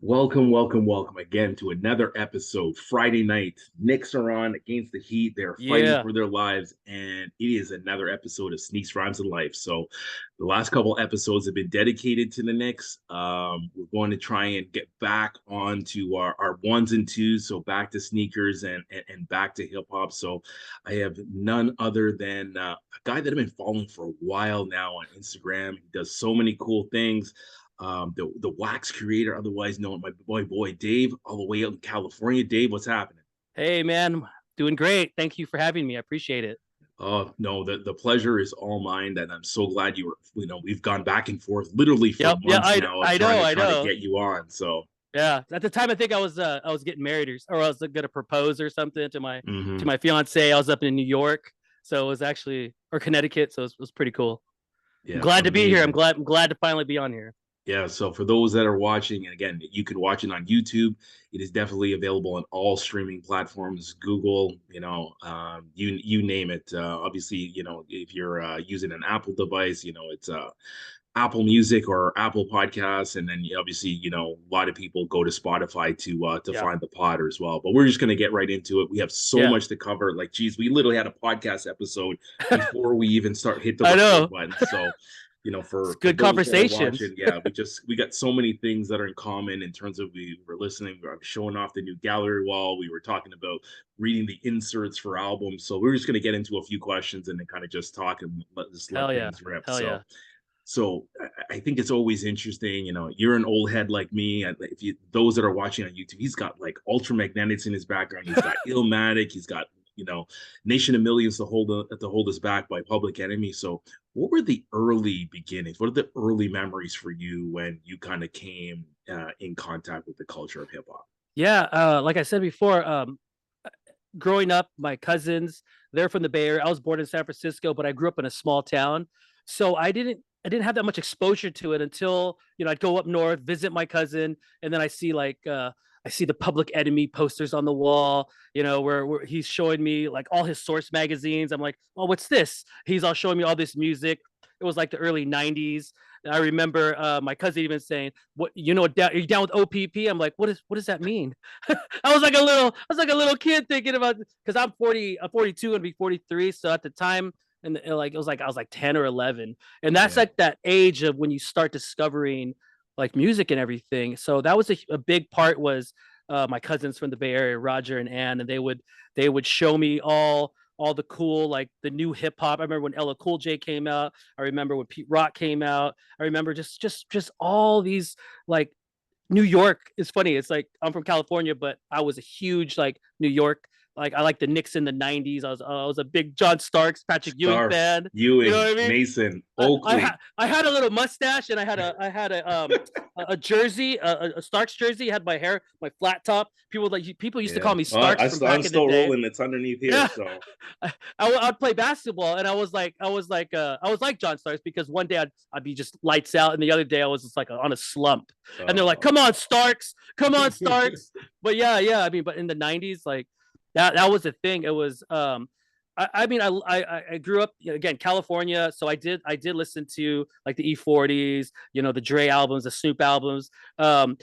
Welcome again to another episode. Friday night, Knicks are on against the Heat. They're fighting Yeah. for their lives, and it is another episode of Sneaks, Rhymes, and Life. So, the last couple episodes have been dedicated to the Knicks. We're going to try and get back onto our ones and twos, so back to sneakers and back to hip hop. So, I have none other than a guy that I've been following for a while now on Instagram. He does so many cool things, the Wax Curator, otherwise known my boy Dave, all the way out in California. Dave, what's happening? Hey, man. Doing great. Thank you for having me. I appreciate it. Oh no, the pleasure is all mine, and I'm so glad we've gone back and forth literally for Yep. Yeah. months I now of I trying know. to I trying to know. get you on. So Yeah. At the time, I think I was getting married or I was gonna propose or something to my to mhm. my fiance. I was up in New York, so it was actually or Connecticut, so it was pretty cool. I'm Yeah, glad to be here. I'm amazing. glad. I'm glad to finally be on here. Yeah, so for those that are watching, and again, you can watch it on YouTube. It is definitely available on all streaming platforms, Google, you name it. Obviously, if you're using an Apple device, it's Apple Music or Apple Podcasts, and then obviously, a lot of people go to Spotify to Yeah. find the Podder as well. But we're just gonna get right into it. We have so Yeah. much to cover. Like, geez, we literally had a podcast episode before we even hit the I record know. button. So, It's for good those that are conversations. watching, yeah, we got so many things that are in common in terms of we were listening. I'm showing off the new gallery wall. We were talking about reading the inserts for albums. So we're just gonna get into a few questions and then kind of just talk and let Hell yeah. things rip. Hell yeah. So I think it's always interesting. You're an old head like me. If you those that are watching on YouTube, he's got like Ultramagnetics in his background. He's got Illmatic. He's got Nation of Millions to hold us back by Public Enemy. So what were the early beginnings? What are the early memories for you when you kind of came in contact with the culture of hip hop? Yeah. Like I said before, growing up, my cousins, they're from the Bay Area. I was born in San Francisco, but I grew up in a small town. So I didn't have that much exposure to it until, I'd go up north, visit my cousin, and then I see the Public Enemy posters on the wall, where he's showing me like all his source magazines. I'm like, oh, what's this? He's all showing me all this music. It was like the early 90s. I remember my cousin even saying, "What are you down with OPP?" I'm like, what does that mean?" I was like a little kid thinking about because I'm 42 and be 43. So at the time, and like it was like I was like 10 or 11, and that's Yeah. like that age of when you start discovering like music and everything. So that was a big part was my cousins from the Bay Area, Roger and Ann, and they would show me all the cool like the new hip hop. I remember when Ella Cool J came out. I remember when Pete Rock came out. I remember just all these like New York is funny. It's like I'm from California, but I was a huge like New York. Like I like the Knicks in the '90s. I was a big John Starks, Patrick Ewing Starks, fan. You know Ewing, what I mean? Mason, I Oakley. had I had a little mustache and I had a jersey, a Starks jersey. Had my hair, my flat top. People used to Yeah. call me Well, Starks from I'm back in the still day. rolling. It's underneath here. Yeah, So I'd play basketball, and I was like John Starks because one day I'd be just lights out, and the other day I was just like on a slump, and they're like, uh, "Come on, Starks, come on, Starks." But yeah, yeah, I mean, but in the '90s, like that was the thing. It was I mean, I grew up again California, so I did listen to like the E40s, the Dre albums, the Snoop albums. Um,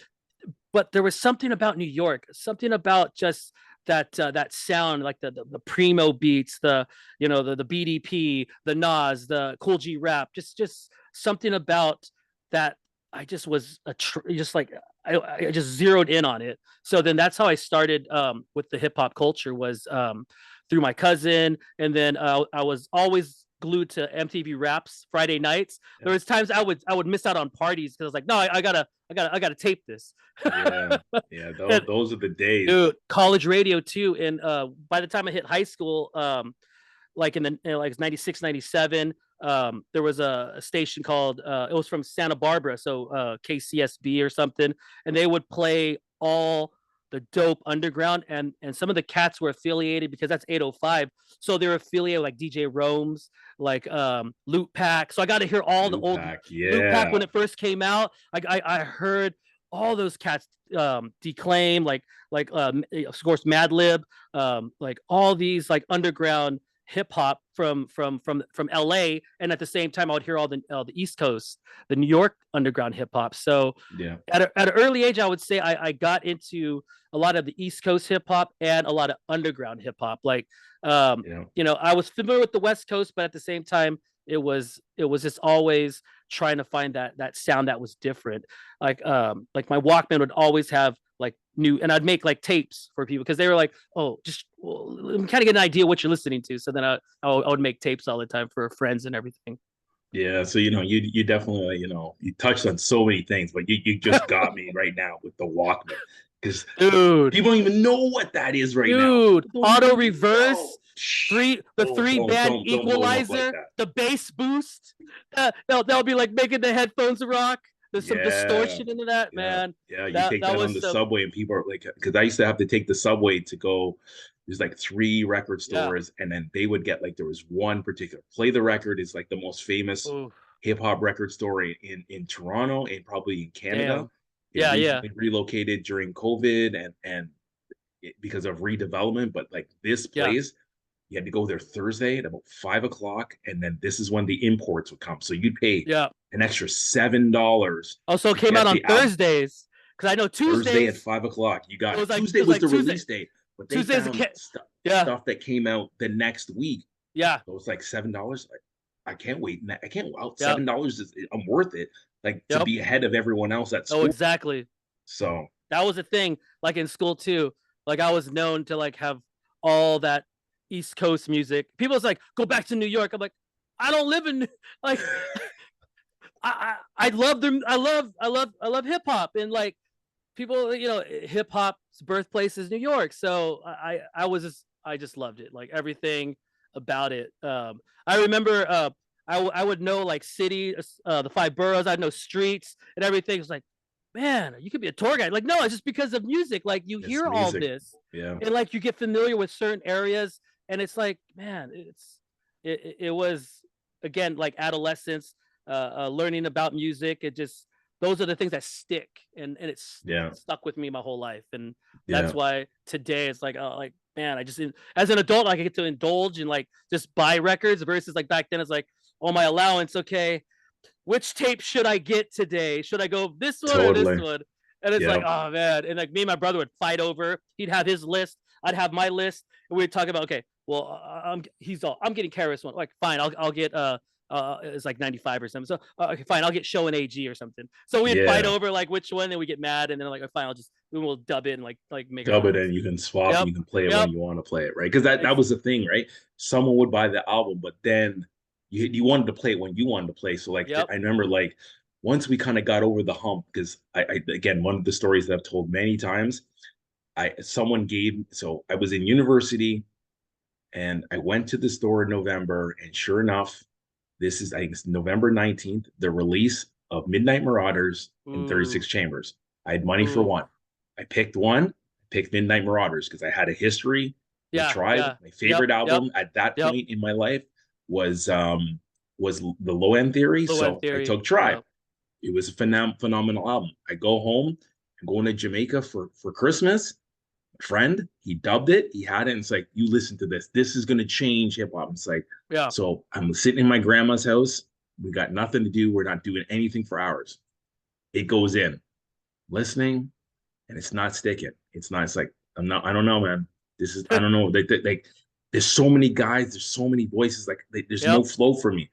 but there was something about New York, something about just that sound, like the primo beats, the BDP, the Nas, the Cool G rap, just something about that. I just was just like I just zeroed in on it. So then that's how I started with the hip hop culture was through my cousin, and then I was always glued to MTV Raps Friday nights. There was times I would miss out on parties because I was like, no, I gotta tape this. yeah, yeah. And Those are the days. dude, college radio too. And by the time I hit high school, like like 96, 97, there was a station called it was from Santa Barbara, so KCSB or something, and they would play all the dope underground, and some of the cats were affiliated because that's 805, so they're affiliated like DJ Rome's, like Loot Pack. So I got to hear all the Loop old pack, Loot Pack yeah. when it first came out. I heard all those cats Declaim, like of course Madlib, like all these like underground hip hop from LA, and at the same time I would hear all the East Coast, the New York underground hip hop. So Yeah. at an early age, I would say I got into a lot of the East Coast hip hop and a lot of underground hip hop. Like, Yeah. I was familiar with the West Coast, but at the same time, it was just always trying to find that sound that was different. Like my Walkman would always have like new, and I'd make like tapes for people because they were like, oh, just kind of get an idea what you're listening to. So then I would make tapes all the time for friends and everything. Yeah, so you definitely you touched on so many things, but you just got me right now with the Walkman because Dude, people don't even know what that is right now. dude, People don't auto even know. reverse, the three band Don't blow them up like equalizer, that. the bass boost. They'll be like making the headphones rock. There's some Yeah, distortion into that, yeah, man. yeah. You That take that that on was the some, subway, and people are like, because I used to have to take the subway to go. There's like three record yeah. stores, and then they would get like there was one particular Play the Record is like the most famous Ooh, hip hop record store in Toronto and probably in Canada. damn. It Yeah, yeah, recently relocated during COVID and because of redevelopment, but like this yeah, place, you had to go there Thursday at about 5 o'clock, and then this is when the imports would come. So you'd pay yeah. an extra $7 Also to came out get on the album. Thursdays because I know Thursday at Tuesdays. 5 o'clock. You It got was like it Tuesday was was like the Tuesday. release date, but they Tuesdays a found kid. stuff Yeah, that came out the next week. yeah, So it's like $7. Like, I can't wait. I can't. Well, yep, $7 is I'm worth it. Like to yep. be ahead of everyone else at Oh, school. exactly. So That was a thing. Like in school too. Like I was known to like have all that East Coast music. People's like, go back to New York. I'm like, I don't live in like I love them. I love hip hop, and like people, hip hop's birthplace is New York. So I just loved it. Like everything about it. I remember I would know like city, the five boroughs. I'd know streets and everything. It was like, man, you could be a tour guide. Like, no, it's just because of music. Like you it's hear all music. this, Yeah, and like you get familiar with certain areas, and it's like, man, it was again like adolescence, learning about music. It just those are the things that stick, and it's yeah, stuck with me my whole life, and yeah. that's why today it's like, oh, like man, I just as an adult I get to indulge and like just buy records versus like back then it's like, oh, my allowance, okay, which tape should I get today? Should I go this one or this Totally. one? And it's like, Yeah, oh man, and like me and my brother would fight over. He'd have his list, I'd have my list, and we'd talk about, okay, well, I'm getting Karis one. Like, fine, I'll get it's like 95 or something. So okay, fine, I'll get Show and AG or something. So we'd fight yeah. over like which one, and we get mad, and then like, fine, we'll dub it and like make our Dub it own. and you can swap and Yep, you can play it when yep, you want to play it, right? Because that was the thing, right? Someone would buy the album, but then you wanted to play it when you wanted to play. So like yep, I remember like once we kind of got over the hump, because I again one of the stories that I've told many times, someone gave so I was in university and I went to the store in November, and sure enough, this is I think it's November 19th, the release of Midnight Marauders in ooh, 36 Chambers. I had money for ooh, one. I picked one, picked Midnight Marauders because I had a history with yeah, Tribe. yeah, My yep, favorite yep, album at that yep. point in my life was um was the Low End Theory. Low end So I theory, took Tribe. yep, It was a phenomenal album. I go home, I'm going to Jamaica for Christmas. Friend, he dubbed it, he had it, and it's like, you listen to this. This is gonna change hip hop. It's like, yeah, so I'm sitting in my grandma's house. We got nothing to do. We're not doing anything for hours. It goes in, listening, and it's not sticking. It's not, it's like, I don't know, man. This is, I don't know. Like, there's so many guys, there's so many voices, like there's no yep, flow for me.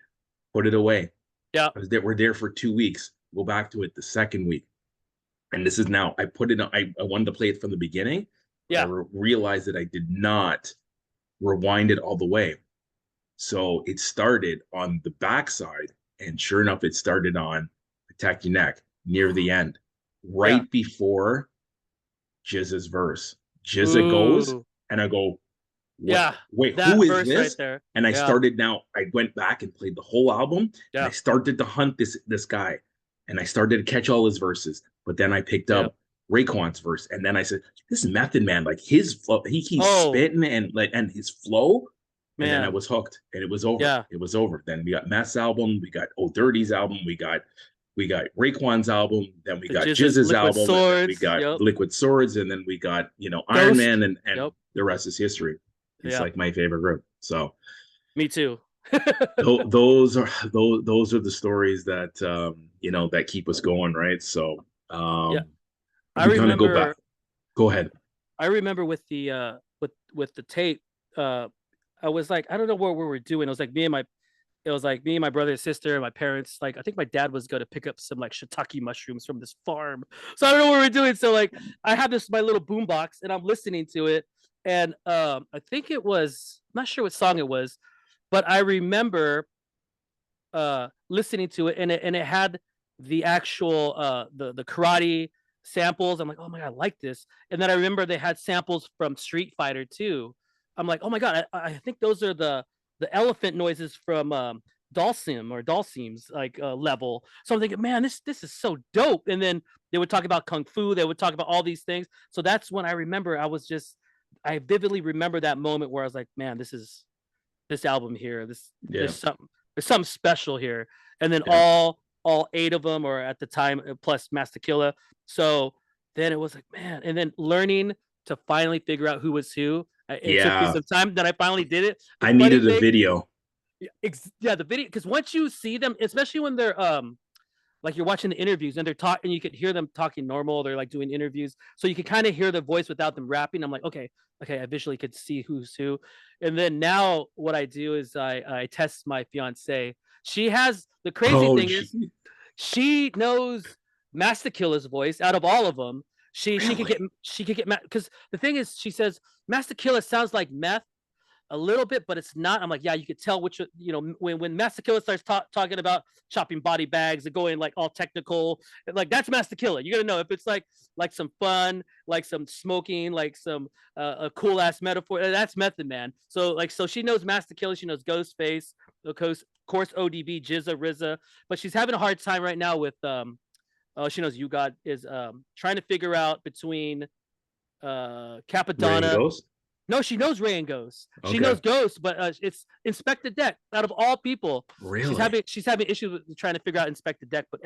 Put it away. yep, We're there for 2 weeks. Go back to it the second week. And this is now, I put it on, I wanted to play it from the beginning, but I yeah, realized that I did not rewind it all the way. So it started on the backside, and sure enough, it started on Attack Your Neck near the end, yeah, right before Jizz's verse. Jizza goes, ooh, and I go, what? yeah, Wait, who that is verse right this? there, And I yeah, started now. I went back and played the whole album, and I yeah, started to hunt this guy, and I started to catch all his verses. But then I picked yeah, up Raekwon's verse, and then I said, "This Method Man, like his flow, he keeps oh spitting and his flow." And then I man, was hooked, and it was over. yeah, It was over. Then we got Meth's album, we got Old Dirty's album, we got Raekwon's album, then we the got jizz's Jizz's liquid album, and then we swords, got yep, Liquid Swords, and then we got Iron Ghost, Man, and yep, the rest is history. It's yeah, like my favorite group. So Me too. Those are the stories that that keep us going, right? So Yeah, I we kind of go back. remember. Go ahead. I remember with the with the tape. Uh, I was like, I don't know what we were doing. It was like me and my it was like me and my brother and sister and my parents. Like I think my dad was going to pick up some like shiitake mushrooms from this farm. So I don't know what we were doing. So like I have this my little boom box and I'm listening to it. And I think it was, I'm not sure what song it was, but I remember listening to it, and it had the actual the karate samples. I'm like, oh my god, I like this. And then I remember they had samples from Street Fighter too. I'm like, oh my god, I think those are the elephant noises from Dalsim's like level. So I'm thinking, man, this is so dope. And then they would talk about kung fu, they would talk about all these things. So that's when I remember I vividly remember that moment where I was like, man, this album here. Yeah, There's something special here. And then yeah, all eight of them, or at the time plus Master Killa. So then it was like, man, and then learning to finally figure out who was who. It took me yeah. some time that I finally did it. The I funny needed a thing, video. yeah, the video, because once you see them, especially when they're like you're watching the interviews and they're talking, you could hear them talking normal. They're like doing interviews, so you can kind of hear the voice without them rapping. I'm like, okay, okay, I visually could see who's who. And then now what I do is I test my fiance. She has the crazy Oh, thing is she knows Master Killer's voice out of all of them. really? She could get because the thing is she says Master Killer sounds like meth a little bit, but it's not. I'm like, yeah, you could tell which, when Master Killer starts talking about chopping body bags and going like all technical, like that's Master Killer. You gotta know if it's like some fun, like some smoking, like some a cool ass metaphor. That's Method Man. So she knows Master Killer, she knows Ghostface, of course ODB, Jizza, RZA, but she's having a hard time right now with she knows You God is trying to figure out between Rain Capadonna. Ghost? No, she knows Ray and Ghost. She Okay. knows Ghost, but it's Inspector Deck. Out of all people, Really? she's having issues with trying to figure out Inspector Deck. But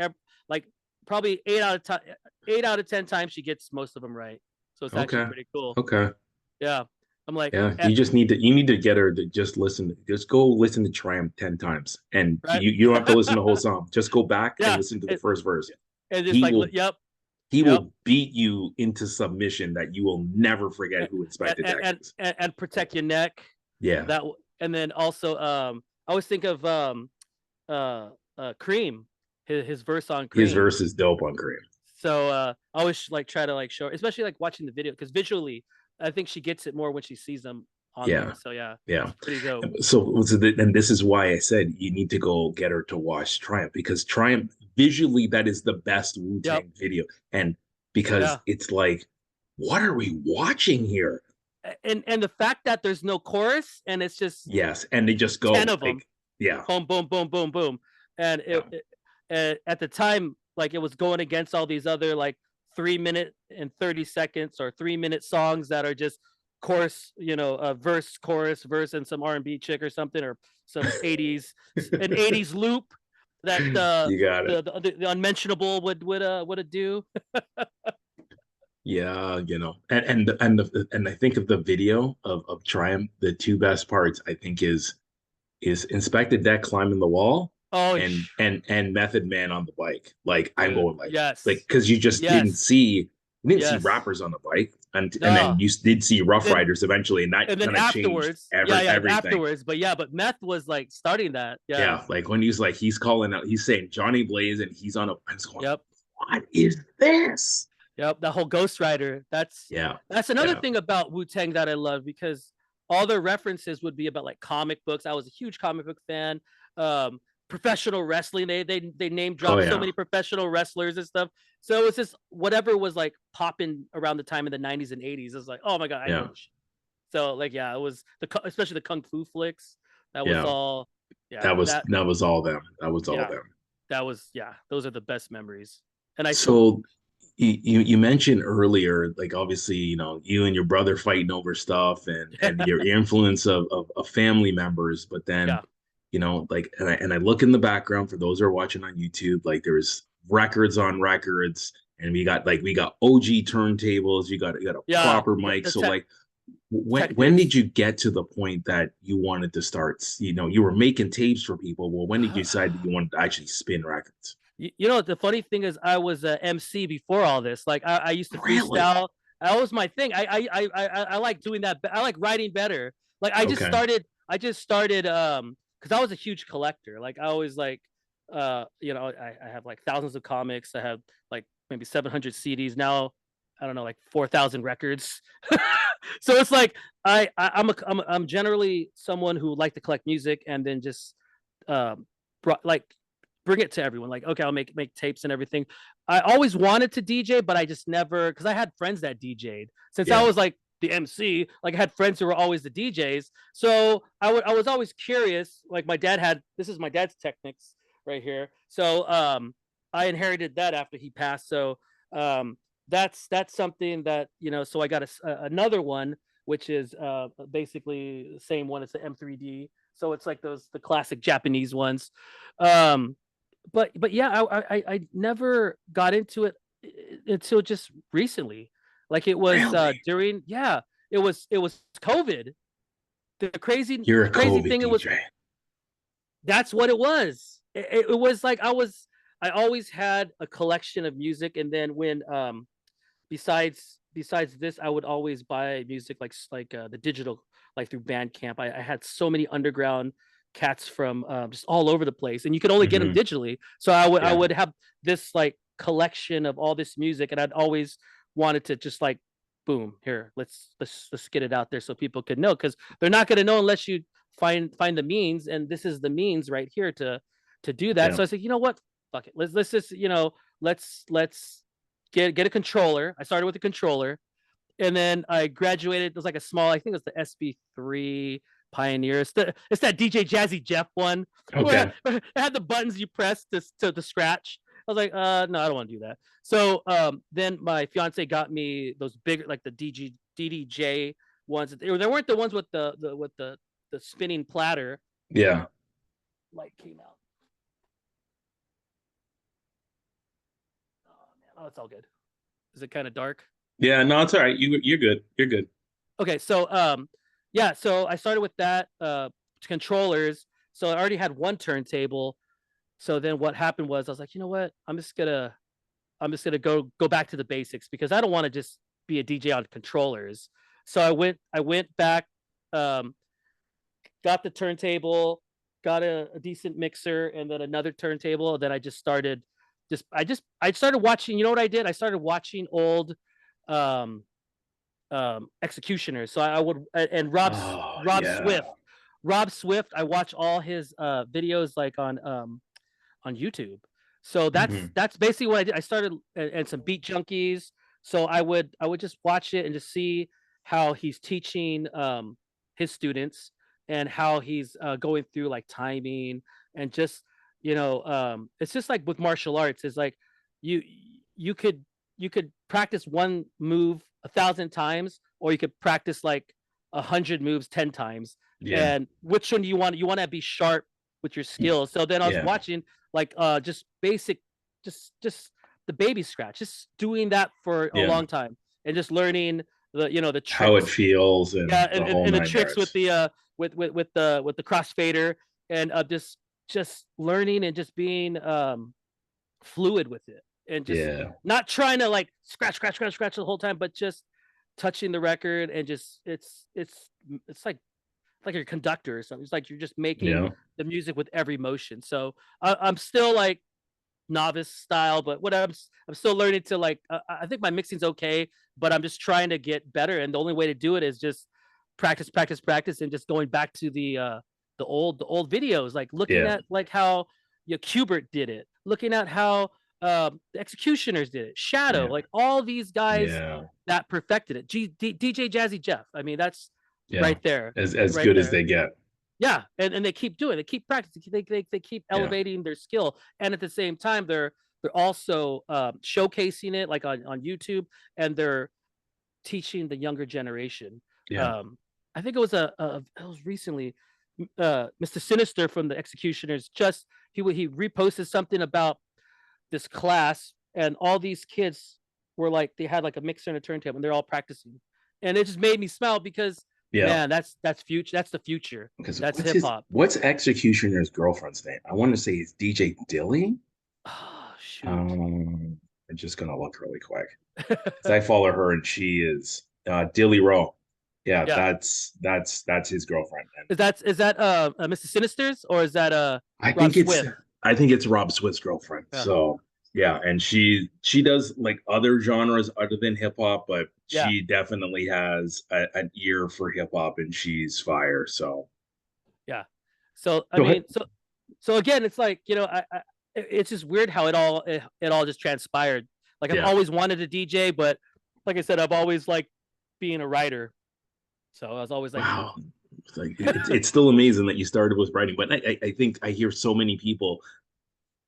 like probably 8 out of 10 times she gets most of them right. So it's actually Okay. pretty cool. Okay. Yeah, I'm like, Yeah. You need to get her to just listen. Just go listen to Triumph 10 times. And right, you don't have to listen to the whole song. Just go back and yeah, listen to the first verse. and just He like, will yep, he yep, will beat you into submission that you will never forget who Inspector Deck is. and protect your neck. Yeah. That and then also I always think of Cream, his verse on His Cream. verse is dope on Cream. So I always like try to like show, especially like watching the video, because visually, I think she gets it more when she sees them on Yeah. there. So yeah, Yeah. pretty dope. And this is why I said you need to go get her to watch Triumph, because Triumph visually, that is the best Yep. Wu-Tang video. And because Yeah. it's like, what are we watching here? And the fact that there's no chorus and it's just Yes. And they just 10 go of them, like, yeah. boom, boom, boom, boom, boom, and Yeah. at the time, like it was going against all these other like 3 minute and 30 seconds or 3 minute songs that are just chorus, verse, chorus, verse, and some R&B chick or something, or some 80s, an 80s loop that You got it. the unmentionable would do. Yeah, and I think of the video of Triumph, the two best parts I think is Inspector Deck climbing the wall Oh, and Method Man on the bike. Like I'm dude, going like yes, because you just didn't yes, see you didn't see yes, rappers on the bike, and then no. you did see Rough Then Riders eventually, and that and then kind of changed afterwards, yeah, everything. afterwards, but Meth was like starting that, yeah, Yeah, like when he's calling out, he's saying Johnny Blaze, and he's on a. I was going, yep. what is this? Yep, the whole Ghost Rider. Yeah, That's another yeah. thing about Wu Tang that I love, because all their references would be about like comic books. I was a huge comic book fan. Um, Professional wrestling. They name Oh dropped so yeah, many professional wrestlers and stuff. So it was just whatever was like popping around the time in the 90s and 80s. It was like, oh my god, I know yeah, this shit. So like, yeah, it was especially the kung fu flicks. That was yeah. all. Yeah, That was all them. That was all yeah, them. yeah. Those are the best memories. And I still. So you mentioned earlier, like obviously, you and your brother fighting over stuff and your influence of family members, but then, Yeah. like and I look in the background for those who are watching on YouTube, like there's records on records, and we got OG turntables, you got a Yeah, proper mic. So like when did you get to the point that you wanted to start? You know, you were making tapes for people. Well, when did you decide that you wanted to actually spin records? You know, the funny thing is, I was a MC before all this. Like, I used to Really? freestyle. That was my thing. I like doing that. I like writing better. Like, Okay. I just started because I was a huge collector. Like, I always like you know, I have like thousands of comics. I have like maybe 700 CDs now. I don't know, like 4,000 records. So it's like I'm generally someone who like to collect music and then just like bring it to everyone. Like, okay, I'll make tapes and everything. I always wanted to DJ, but I just never, because I had friends that DJ'd. Since I Yeah. was like the MC, like I had friends who were always the DJs. So I was always curious. Like my dad had, this is my dad's Technics right here. So I inherited that after he passed. So that's something that, you know. So I got another one, which is basically the same one. It's the M3D. So it's like the classic Japanese ones. Um, but yeah, I never got into it until just recently. Like it was Really? during, yeah, it was COVID. You're The a crazy COVID thing, it was, DJ. that's what it was. It was like I always had a collection of music, and then when besides this, I would always buy music like the digital, like through Bandcamp. I had so many underground cats from just all over the place, and you could only get them Hmm. digitally. So I Yeah. would have this like collection of all this music, and I'd always wanted to just like, boom, here, let's get it out there so people could know, because they're not going to know unless you find the means, and this is the means right here to do that. Yeah. So I said, you know what, fuck it, let's just, you know, let's get a controller. I started with a controller, and then I graduated. It was like a small, I think it was the SB3 Pioneer. It's that DJ Jazzy Jeff one where Okay. it had the buttons you press to scratch. I was like, no, I don't want to do that. So then my fiance got me those bigger, like the DDJ ones. They weren't the ones with the spinning platter. Yeah. Light came out. Oh man, oh, it's all good. Is it kind of dark? Yeah. No, it's all right. You're good. You're good. Okay, so yeah, so I started with that controllers. So I already had one turntable. So then what happened was I was like, you know what? I'm just gonna go back to the basics, because I don't want to just be a DJ on controllers. So I went back, um, got the turntable, got a decent mixer, and then another turntable. And then I just started I started watching. You know what I did? I started watching old um executioners. So I would, and Oh, Rob yeah. Swift. Rob Swift, I watch all his videos like on YouTube. So Hmm. that's basically what I did. I started, and some beat junkies. So I would just watch it and just see how he's teaching his students, and how he's going through like timing, and just, you know, it's just like with martial arts. It's like you you could you could practice one move 1,000 times, or you could practice like 100 moves 10 times. Yeah. And which one do you want? You want to be sharp with your skills. So then I was Yeah. watching like just basic, just the baby scratch, just doing that for a Yeah. long time, and just learning the How it tricks. feels and Yeah, the whole and the nine tricks with yards. the with the crossfader, and just learning, and just being fluid with it, and just Yeah. not trying to like scratch the whole time, but just touching the record, and just it's like a conductor or something. It's like you're just making Yeah. the music with every motion. So I'm still like novice style, but what I'm still learning to like. I think my mixing's okay, but I'm just trying to get better, and the only way to do it is just practice, and just going back to the old videos, like looking Yeah. at like how Kubert did it, looking at how the Executioners did it, Shadow, Yeah. like all these guys Yeah. that perfected it. DJ Jazzy Jeff. I mean, that's Yeah. right there, As right good as there. they get. Yeah, and they keep doing, they keep practicing, they keep Yeah. elevating their skill, and at the same time, they're also showcasing it like on YouTube, and they're teaching the younger generation. Yeah. Um, I think it was recently, Mr. Sinister from the Executioners, just he reposted something about this class, and all these kids were like, they had like a mixer and a turntable, and they're all practicing, and it just made me smile because Yeah. man, that's future. That's the future. Because That's hip hop. what's Executioner's girlfriend's name? I want to say it's DJ Dilly. Oh shoot. Um, I'm just gonna look really quick. Because I follow her and she is Dilly Rowe. Yeah, Yeah. that's his girlfriend. And Is that Mr. Sinister's or is that I Rob think it's Swift? I think it's Rob Swift's girlfriend. Yeah. So yeah, and she does like other genres other than hip hop, but Yeah. she definitely has an ear for hip hop and she's fire. So Yeah. So I go ahead. mean, so again, it's like it's just weird how it all just transpired. Like I've Yeah. always wanted a DJ, but like I said, I've always liked being a writer. So I was always like, Wow. It's like it's still amazing that you started with writing, but I think I hear so many people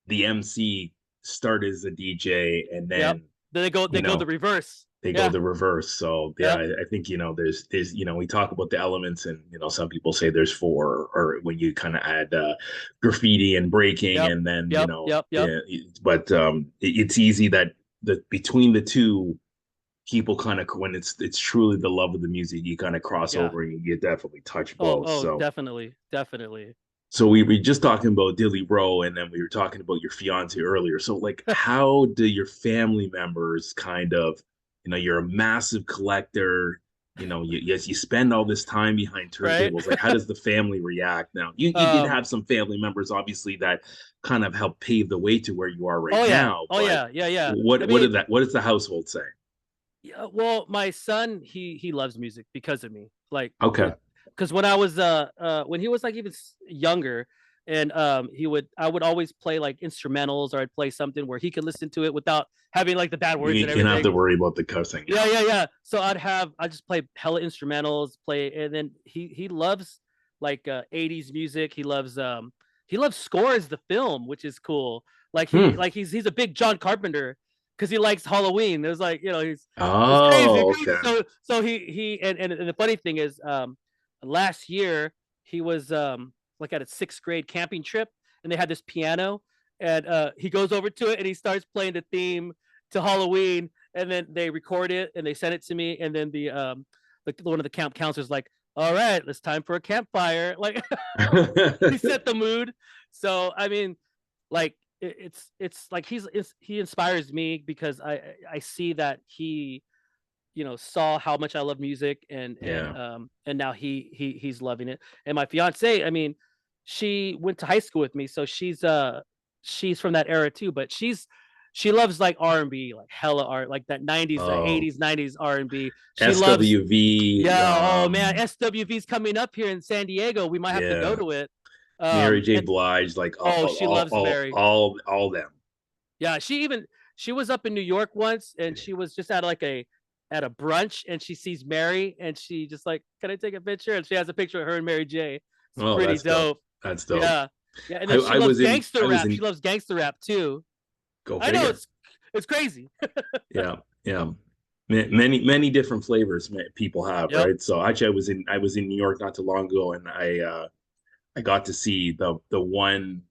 the MC start as a DJ and yep. then Then you they go the know reverse. they go Yeah. the reverse. So yeah, Yep. I think there's we talk about the elements and some people say there's four or when you kind of add graffiti and breaking Yep. and then Yep. Yep. Yep. yeah, but it's easy that between the two people kind of when it's truly the love of the music you kind of cross Yeah. over and you definitely touch Oh, both. oh, So definitely. Definitely. so we just talking about Dilly Rowe, and then we were talking about your fiance earlier. So like, how do your family members kind of, you're a massive collector. Yes, you spend all this time behind Right? turntables. Like, how does the family react now? You did um have some family members, obviously, that kind of helped pave the way to where you are right oh yeah. now. Oh But yeah. Yeah, yeah. I what mean, did that? What does the household say? yeah, well, my son, he loves music because of me. Like, Okay, because when he was like even younger, and I would always play like instrumentals, or I'd play something where he could listen to it without having like the bad words you and don't have everything. to worry about the cussing. Yeah, yeah, yeah. So I just play hella instrumentals, play, and then he loves like 80s music. He loves Scores the film, which is cool. Like Hmm. he's a big John Carpenter because he likes Halloween. It was like, it's crazy, Oh, crazy. okay. So and the funny thing is, last year he was like at a sixth grade camping trip, and they had this piano, and he goes over to it and he starts playing the theme to Halloween, and then they record it and they send it to me, and then one of the camp counselors like, all right, it's time for a campfire. Like he set the mood. So I mean, like it's like he inspires me because I see that he saw how much I love music, Yeah. and now he's loving it. And my fiance, I mean, she went to high school with me, so she's from that era too, but she loves like R&B, like hella art, like that 90s, Oh, 80s, 90s R&B. She loves, SWV. yeah, oh man, SWV's coming up here in San Diego. We might have to go Yeah, to it. Mary J. And Blige, like oh, she loves Mary. all them. Yeah, she was up in New York once, and she was just at a brunch, and she sees Mary, and she just like, can I take a picture? And she has a picture of her and Mary J. It's Oh, pretty that's dope. dope. That's dope. Yeah, yeah, and then she I loves was in. gangster I was rap. She in. loves gangster rap too. Go I know figure. it's crazy. Yeah, yeah. Many different flavors people have, Yep. right? So actually, I was in New York not too long ago, and I got to see the one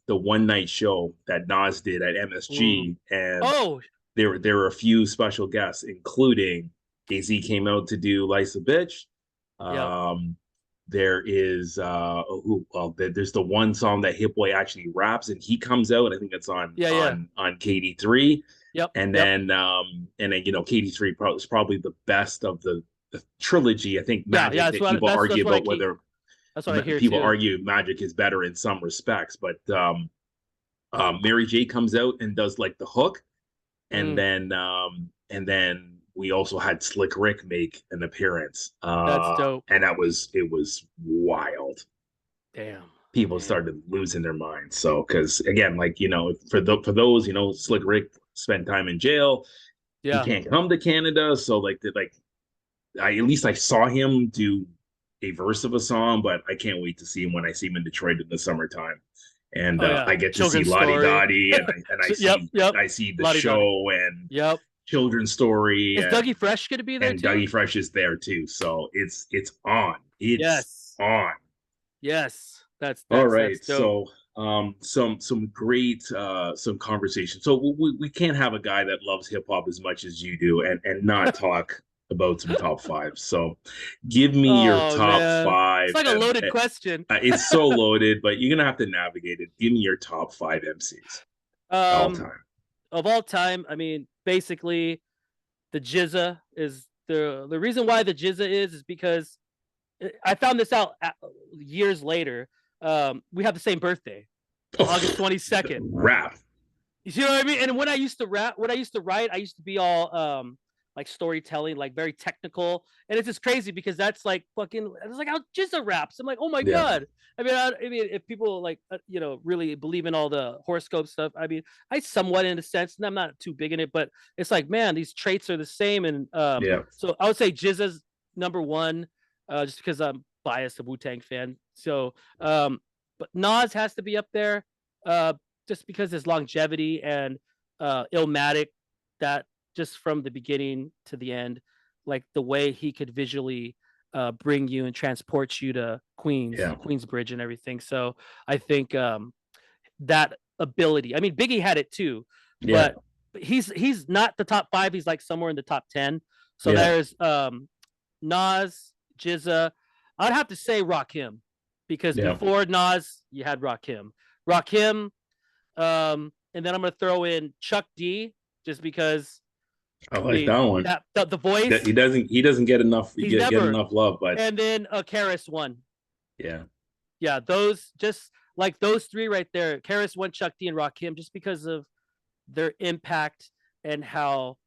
night show that Nas did at Mm. MSG, and Oh, there were a few special guests, including AZ came out to do "Life's a Bitch." yep. Um, there is there's the one song that Hit Boy actually raps, and he comes out. I think it's Yeah, yeah. on KD3, Yep, and yep. then KD3 is probably the best of the trilogy. I think Yeah, yeah. Magic that people argue about whether That's what I hear people too. argue Magic is better in some respects, but Mary J comes out and does like the hook, Mm, and then we also had Slick Rick make an appearance, that's dope. and it was wild. Damn, People damn. started losing their minds. So because again, like for those Slick Rick spent time in jail. He Yeah. can't come to Canada, so like at least I saw him do a verse of a song, but I can't wait to see him when I see him in Detroit in the summertime. And Oh yeah. I get to see Children's Lottie story. Dottie, and Yep, yep. I see the Lottie Dottie. show and Yep. Children's Story, Is Dougie Fresh gonna be there and too? Dougie Fresh is there too. So it's on. It's Yes. on. Yes. All That's right. dope. So some great some conversation. So we can't have a guy that loves hip hop as much as you do and not talk about some top five. So give me your Oh top man, five. it's like a loaded question. It's so loaded, but you're gonna have to navigate it. Give me your top five MCs all Um, time. of all time, I mean, basically, the Jizza is the reason why the Jizza is because I found this out years later. We have the same birthday, August 22nd. Rap. You know what I mean? And when I used to rap, when I used to write, I used to be all like storytelling, like very technical. And it's just crazy because that's like fucking it's like how Jizza raps. I'm like, oh my Yeah. god. I mean, if people like you know really believe in all the horoscope stuff, I mean, I somewhat in a sense, and I'm not too big in it, but it's like, man, these traits are the same. And Yeah. so I would say Jizza's number one, just because I'm biased, a Wu-Tang fan. So but Nas has to be up there. Just because his longevity and Illmatic, that just from the beginning to the end, like the way he could visually bring you and transport you to Yeah. Queensbridge and everything. So I think that ability. I mean, Biggie had it too, Yeah. but he's not the top five. He's like somewhere in the top 10. So Yeah. there's Nas, Jizza. I'd have to say Rakim because Yeah. before Nas, you had Rakim. Rakim, and then I'm gonna throw in Chuck D just because I I like mean that one. that the voice He doesn't get enough he's get never enough love, but and then Karis one. yeah. Yeah, those just like those three right there. Karis one, Chuck D, and Rakim, just because of their impact and how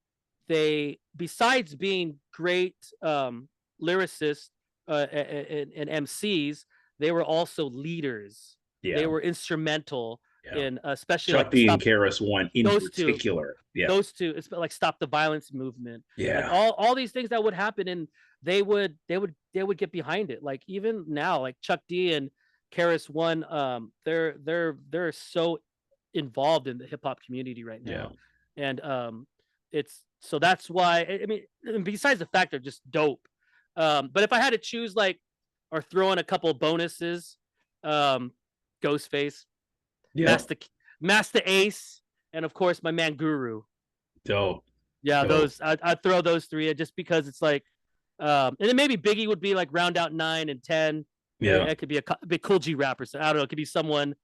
they, besides being great lyricists and MCs, they were also leaders. They Yeah. were instrumental Yeah. in, especially like Chuck the D and stop Karis one in those two, particular. Yeah. it's like stop the violence movement, like Yeah. all these things that would happen, and they would get behind it. Like even now, like Chuck D and Karis one, they're so involved in the hip hop community right Yeah. now, and it's so that's why I mean, besides the fact they're just dope, but if I had to choose, like, or throw in a couple of bonuses, um, Ghostface, Yeah. Master Master Ace, and of course my man Guru. Dope. Yeah, Dope. those I'd throw those three just because it's like, and then maybe Biggie would be like round out 9 and 10. Yeah. It could be a big Cool G rapper. So I don't know. It could be someone.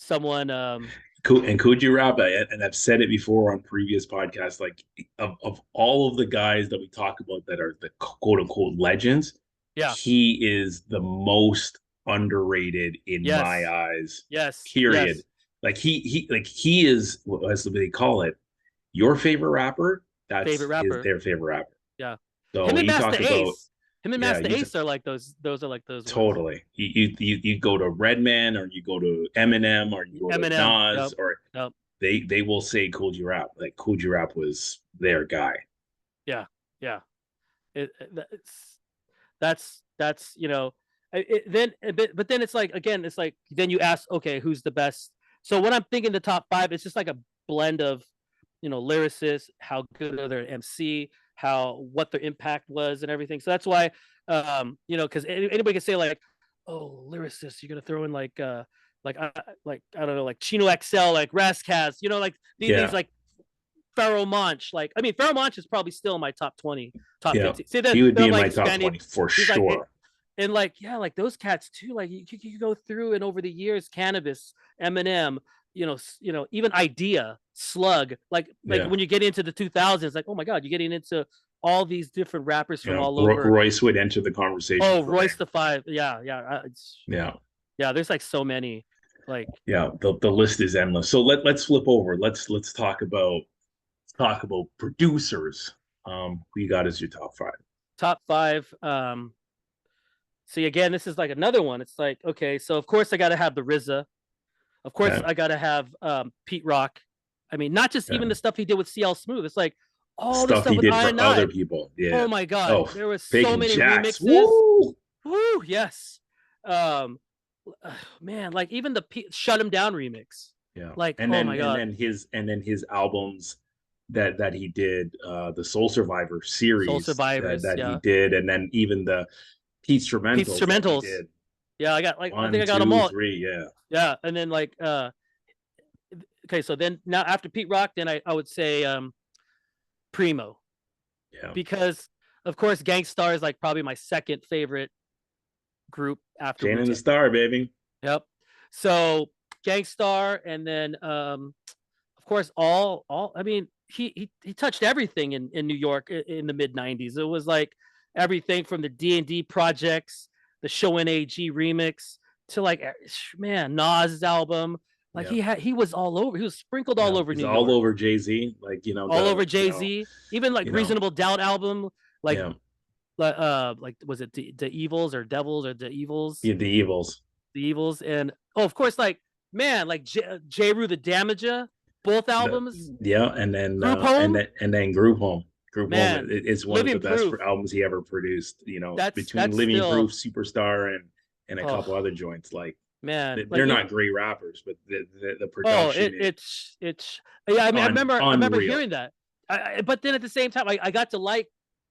And Coogee Rap, and I've said it before on previous podcasts, like of all of the guys that we talk about that are the quote unquote legends, Yeah. he is the most underrated in my Yes. eyes. Yes. Period. Yes. Like he is, as they call it, your favorite rapper. Favorite That's rapper. their favorite rapper. Yeah. So Him when and you Master talk about, Ace. Him and yeah, Master Ace are like those. Those are like those ones. totally. You go to Redman, or you go to Eminem, or you go to Eminem. Nas, Yep. or Yep. they will say Coogee Rap. Like Coogee Rap was their guy. Yeah. Yeah. It's that's then but then it's like, again, it's like then you ask, okay, who's the best? So when I'm thinking the top five, it's just like a blend of lyricists, how good are their MC, what their impact was and everything. So that's why because anybody can say like, oh, lyricists, you're gonna throw in like I don't know, like Chino XL, like Raskaz, like these Yeah, like Pharaoh Monch. Like, I mean, Pharaoh Monch is probably still in my top 20, top yeah. 15. See, He would then be I'm in like my top expanding. 20 for He's like, sure. and like, yeah, like those cats too. Like you go through and over the years, Cannabis, Eminem, even Idea, Slug. Like Yeah. when you get into the 2000s, like, oh my God, you're getting into all these different rappers from all over. Royce would enter the conversation. Oh, Royce the Five. Yeah, yeah. Yeah. Yeah, there's like so many. Like, Yeah, the list is endless. So let's flip over. Let's talk about producers. Who you got as your top five? top five. See, again, this is like another one. It's like, okay, so of course I got to have the RZA. Of course Okay. I got to have Pete Rock. I mean, not just even the stuff he did with CL Smooth. It's like all the stuff he with did I for and other I. people. Yeah. Oh my God, there was so many Jacks. remixes. Woo! Woo, yes. Man, like even the Shut 'Em Down remix. Yeah. Like, and then, oh my God. and then his albums that he did, the Soul Survivor series, Soul Survivors, that yeah. he did, and then even the Peace Instrumentals. Did. Yeah, I got like One, I think I got two, them all. 3, yeah. Yeah, and then like okay, so then now after Pete Rock, then I would say Primo. Yeah. Because of course, Gangstar is like probably my second favorite group after Jane Wu and the Tang. Star, baby. Yep. So Gangstar, and then of course all. I mean, he touched everything in New York in the mid '90s. It was like everything from the D&D projects, the Show NAG remix, to like man Nas's album. Like Yeah. he was all over. He was sprinkled all Yeah. over He's New all York, over Jay-Z. Like, all over Jay Z. Even like you know, Reasonable Doubt album, like yeah. like was it the Evils or Devils or the Evils? Yeah, the Evils. The Evils, and oh, of course, like man, like J. Rue the Damager, both The albums. Yeah, Group Home, and then Group Home. Group Home man, is one of the Living best Proof. albums he ever produced. Between That's Living Proof, still Superstar, and a couple oh other joints. Like, man, like they're even not great rappers, but the oh production is it's yeah. I mean, I remember unreal. hearing that. But then at the same time, I got to like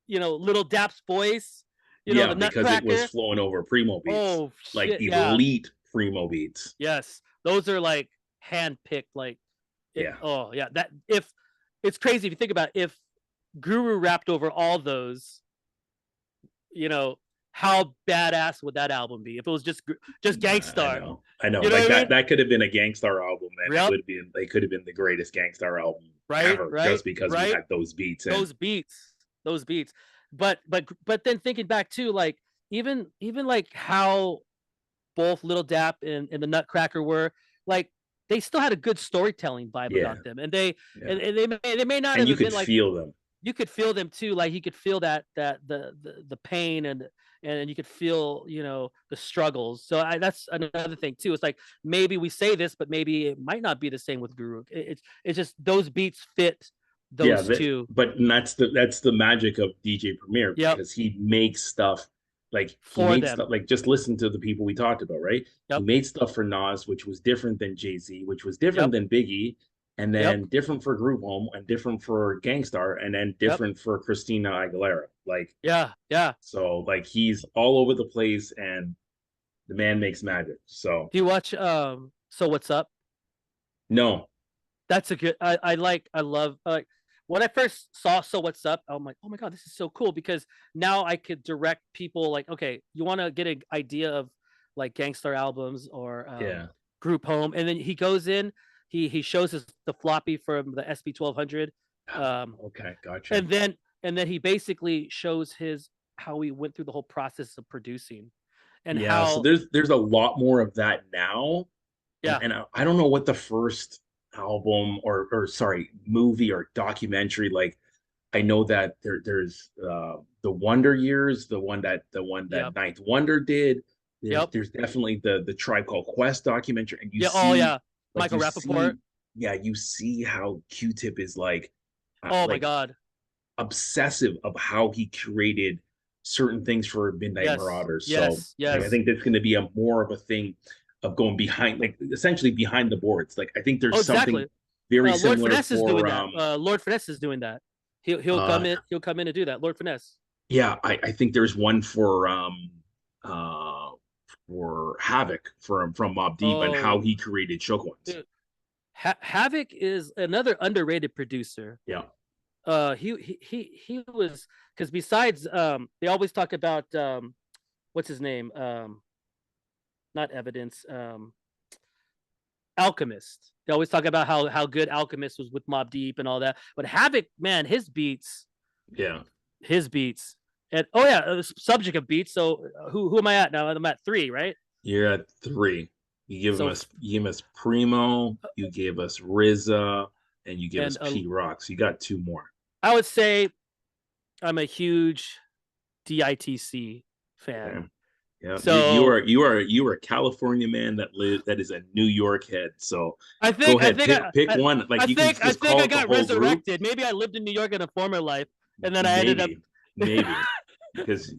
Little Dap's voice, Yeah, the because it was Nutcracker. flowing over primo beats, Oh like shit, yeah, elite primo beats. yes, those are like hand picked, like it. Yeah, Oh yeah, that if it's crazy if you think about it, if Guru rapped over all those, you know, how badass would that album be if it was just I Gangstar? know, I know. You know Like what I mean? that could have been a Gangstar album, and it Yep. would be they could have been the greatest Gangstar album Right. ever, Right. just because we Right. had those beats. And Those beats. Those beats. But then thinking back too, like even like how both Little Dap and the Nutcracker were like they still had a good storytelling vibe yeah, about them, and they yeah, they may not and you have could been like feel them. you could feel them too. Like you could feel that the pain and you could feel the struggles. So that's another thing too. It's like maybe we say this, but maybe it might not be the same with Guru. It's just those beats fit Yeah, those two. but that's the magic of DJ Premier, Yep, because he makes stuff like he for made them. stuff like, just listen to the people we talked about, right? He Yep, made stuff for Nas, which was different than Jay-Z, which was different yep, than Biggie, and yep, then different for Group Home, and different for Gangstar, and then yep. different for Christina Aguilera. Like, Yeah, yeah. so like he's all over the place, and the man makes magic. So Do you watch So What's Up? no, That's a good. I love like when I first saw So What's Up, I'm like, oh my god, this is so cool because now I could direct people like, okay, you want to get an idea of like Gangstar albums or yeah, Group Home, and then he goes in, he shows us the floppy from the SB 1200, okay, gotcha. and then he basically shows his how he went through the whole process of producing and Yeah, so how there's a lot more of that now, yeah and I don't know what the first album, or sorry, movie or documentary, like, I know that there's the Wonder Years, the one that yep Ninth Wonder did. yep There's definitely the Tribe Called Quest documentary, and you yeah oh see, yeah like, Michael Rappaport. you see how Q-Tip is Oh my like god. obsessive of how he created certain things for Midnight Yes, Marauders. So yes, like, I yes. think that's going to be a more of a thing of going behind, like, essentially behind the boards. Like, I think Oh, there's something exactly. very Lord similar Finesse is doing for that. Lord Finesse is doing that. He'll come uh in. He'll come in and do that. Lord Finesse. yeah, I think there's one uh for Havoc from Mob Deep, and how Oh, he created Shook Ones. dude. Havoc is another underrated producer. Yeah. He was because besides they always talk about what's his name not Evidence Alchemist. They always talk about how good Alchemist was with Mob Deep and all that. But Havoc, man, Yeah. his beats, and oh yeah, subject of beats. So who am I at now? I'm at 3, right? You're at 3. So You gave us Primo, you gave us RZA, and you gave us and P Rock. So you got 2 more. I would say I'm a huge DITC fan. Okay. Yeah, So you are a California man that is a New York head. So I go think I ahead, think pick one. Like, you can I just think call I it the got whole group. resurrected. Maybe I lived in New York in a former life, and then I ended up. Maybe because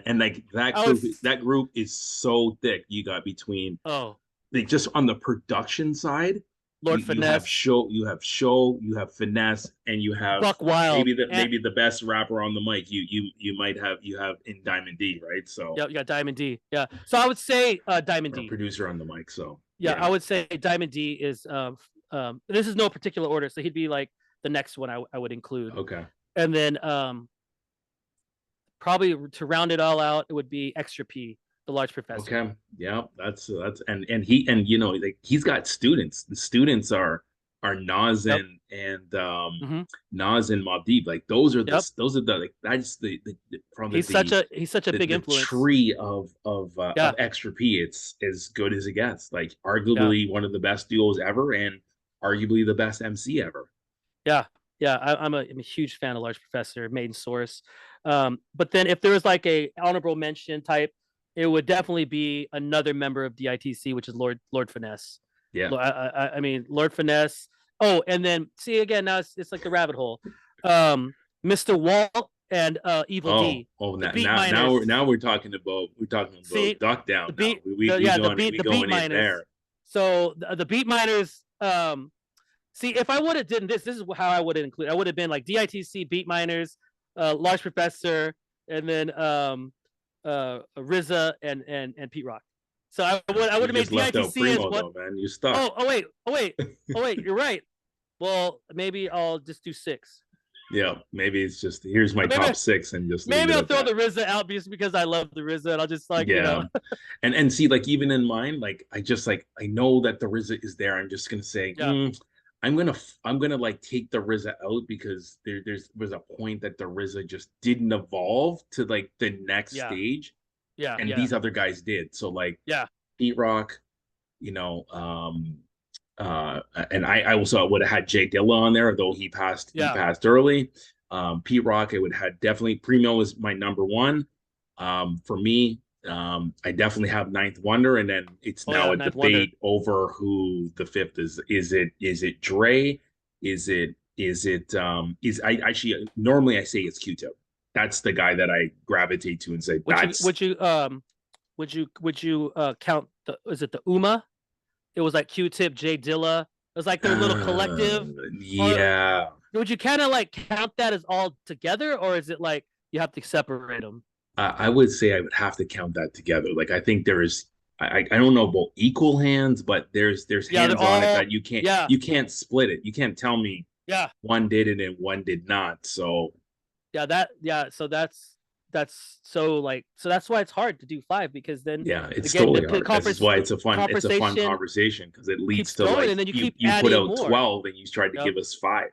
and like I was that group is so thick. You got between, oh like, just on the production side, Lord Finesse, you have Finesse, and you have Buck Wild, and maybe the best rapper on the mic. You might have in Diamond D, right? So, yeah, you got Diamond D. Yeah, so I would say Diamond or D. producer on the mic. So Yeah, yeah, I would say Diamond D is this is no particular order, so he'd be like the next one I would include, okay, and then probably to round it all out, it would be Extra P, the Large Professor. Okay. Yeah, that's and he and you know like he's got students. The students are Nas Yep. and Hmm. Nas and Mobb Deep. Like Yep. those are the like that's from He's such a big the influence. tree of Yeah. Extra P. It's as good as it gets. Like Yeah. arguably one of the best duos ever, and arguably the best MC ever. Yeah. Yeah. I'm a huge fan of Large Professor, Maiden Source. But then if there was like a honorable mention type, it would definitely be another member of DITC, which is Lord Finesse. Yeah. I mean Lord Finesse. Oh, and then see again now it's like the rabbit hole. Um, Mr. Walt and Evil D, the beat miners. Now we're talking about See Duck the Down now. beat, yeah, We the beat going in miners. there. So the beat miners. See, if I would have done this is how I would have included. I would have been like DITC, beat miners, Large Professor, and then RZA and Pete Rock. So I would You have made just left out DITC as Primo what? though, man. You stuck. Oh wait, you're right. Well, maybe I'll just do six. Yeah, maybe it's just here's my Maybe top six and just leave maybe it I'll at throw that. the RZA out just because I love the RZA, and I'll just like Yeah, and see, like even in mine, like I just like I know that the RZA is there. I'm just gonna say, yeah, I'm gonna like take the RZA out because was a point that the RZA just didn't evolve to like the next yeah, stage, yeah, and yeah, these other guys did. So like yeah, Pete Rock, you know, and I also would have had Jay Dilla on there, though he yeah. passed early. Pete Rock, I would have definitely Primo is my number one. For me, I definitely have Ninth Wonder, and then it's Oh now yeah, a Ninth Wonder. debate over who the fifth is. Is it Dre? Is I actually normally I say it's Q-Tip. That's the guy that I gravitate to and say Would you that's would you would you count the is it the UMA? It was like Q-Tip, Jay Dilla. It was like their little collective. Or yeah. would you kind of like count that as all together, or is it like you have to separate them? I would say I would have to count that together. Like I think there is I don't know about equal hands, but there's Yeah, they're hands on it that all. Yeah, you can't split it. You can't tell me yeah, one did it and one did not. So yeah. So that's so like so that's why it's hard to do five because then yeah, it's again totally hard. This is why it's a fun conversation conversation because it leads keeps to going like and then you keep you put adding out more. 12 and you tried to Yep. give us five.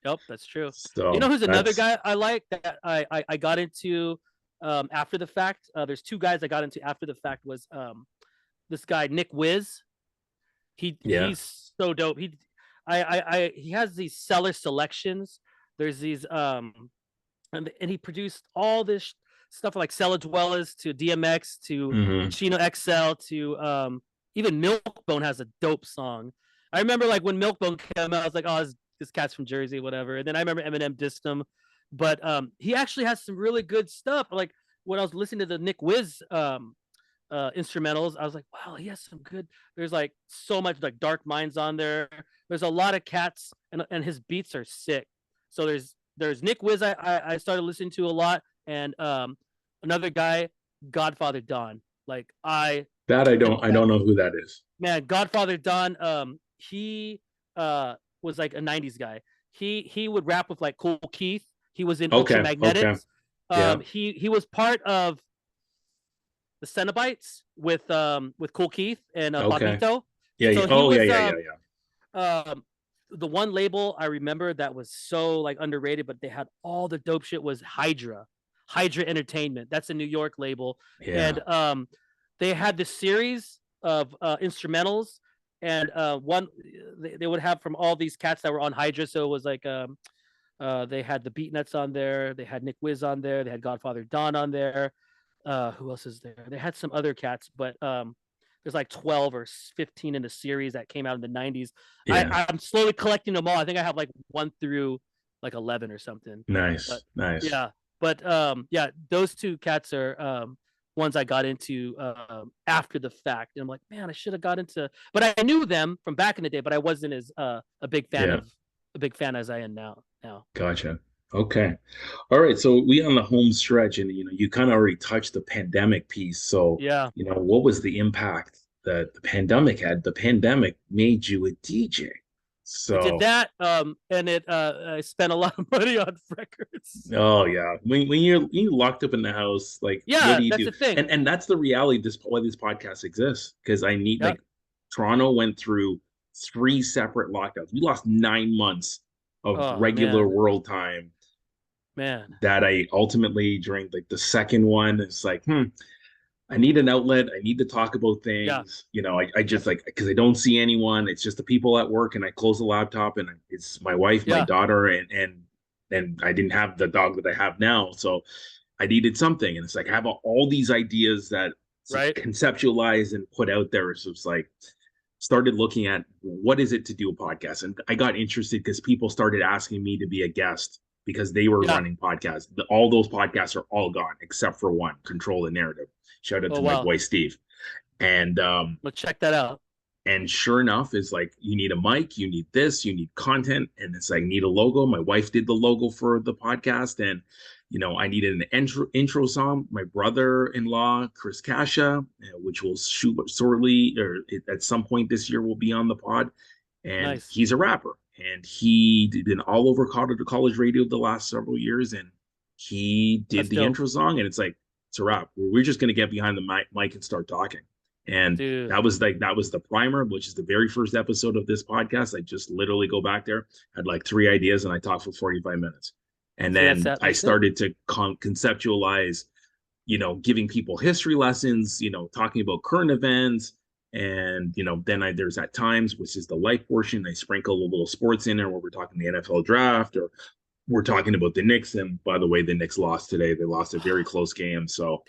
Yep, that's true. You know So who's another that's guy I like that I got into after the fact? There's two guys I got into after the fact was this guy Nick Wiz. yeah. He's so dope. He has these seller selections. There's these and he produced all this stuff like Cellar Dwellers to DMX to Hmm. Chino XL to even Milkbone has a dope song. I remember like when Milkbone came out, I was like, oh, this cat's from Jersey, whatever. And then I remember Eminem dissed him, but he actually has some really good stuff. Like when I was listening to the Nick Wiz instrumentals, I was like, wow, he has some good. There's like so much like Dark Minds on there. There's a lot of cats, and his beats are sick. So there's Nick Wiz I started listening to a lot, and another guy, Godfather Don. Like That I don't know who that is. man, Godfather Don. He was like a '90s guy. He would rap with like Cool Keith. He was in Ultra Okay, okay. Magnetics. Yeah. He was part of the Cenobites with Cool Keith and Okay. Papito. Yeah, yeah. So he Oh yeah, was yeah, yeah, yeah. the one label I remember that was so like underrated, but they had all the dope shit was Hydra Entertainment. That's a New York label, Yeah. and they had this series of instrumentals, and one they would have from all these cats that were on Hydra. So it was like they had the Beatnuts on there, they had Nick Wiz on there, they had Godfather Don on there. Who else is there? They had some other cats, but there's like 12 or 15 in the series that came out in the 90s. Yeah. I'm slowly collecting them all. I think I have like 1 through like 11 or something. But Nice. Nice. yeah, but yeah, those two cats are ones I got into after the fact. And I'm like, man, I should have got into, but I knew them from back in the day, but I wasn't as Yeah. a big fan as I am now. Gotcha. Okay. All right. So we on the home stretch, and you kind of already touched the pandemic piece. So, Yeah. what was the impact that the pandemic had? The pandemic made you a DJ. I did So, that, and I spent a lot of money on records. oh yeah, when you're locked up in the house, like what Yeah, do you that's do? the thing. And that's the reality. This why this podcast exists because I need Yeah. like Toronto went through three separate lockdowns. We lost 9 months of Oh regular man, world time man. that I ultimately during like the second one, it's like, I need an outlet. I need to talk about Yeah, things. I just like because I don't see anyone. It's just the people at work, and I close the laptop, and it's my wife, my yeah. daughter, and I didn't have the dog that I have now, so I needed something. And it's like I have all these ideas that Right. conceptualize and put out there. So it's like started looking at what is it to do a podcast, and I got interested because people started asking me to be a guest because they were Yeah. running podcasts. All those podcasts are all gone except for one, Control the Narrative. Shout out Oh to my wow. boy Steve. And Let's check that out. and sure enough, it's like you need a mic, you need this, you need content, and it's like need a logo. My wife did the logo for the podcast, and I needed an intro song. My brother-in-law, Chris Kasha, which will shoot shortly or at some point this year will be on the pod, and Nice. he's a rapper, and he did all over college radio the last several years, and he did That's the dope, intro song, and it's like it's a wrap. We're just gonna get behind the mic and start talking. And dude. that was the primer, which is the very first episode of this podcast. I just literally go back there, had like three ideas, and I talked for 45 minutes. And See, then I that's it. started to conceptualize, giving people history lessons, talking about current events. And then there's at times, which is the life portion. I sprinkle a little sports in there where we're talking the NFL draft or we're talking about the Knicks. And by the way, the Knicks lost today. They lost a very close game. So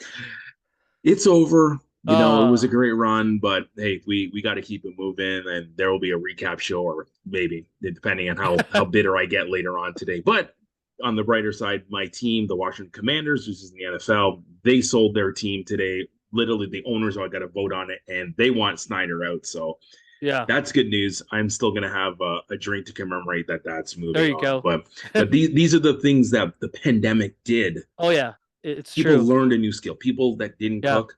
it's over. It was a Uh, great run, but hey, we got to keep it moving, and there will be a recap show, or maybe depending on how bitter I get later on today. But on the brighter side, my team, the Washington Commanders, which is in the NFL, they sold their team today. Literally, the owners all got to vote on it, and they want Snyder out. So yeah. that's good news. I'm still gonna have a drink to commemorate that that's There moving you on. go. But these are the things that the pandemic did. Oh yeah, it's People true. learned a new skill. People that didn't Yeah, cook,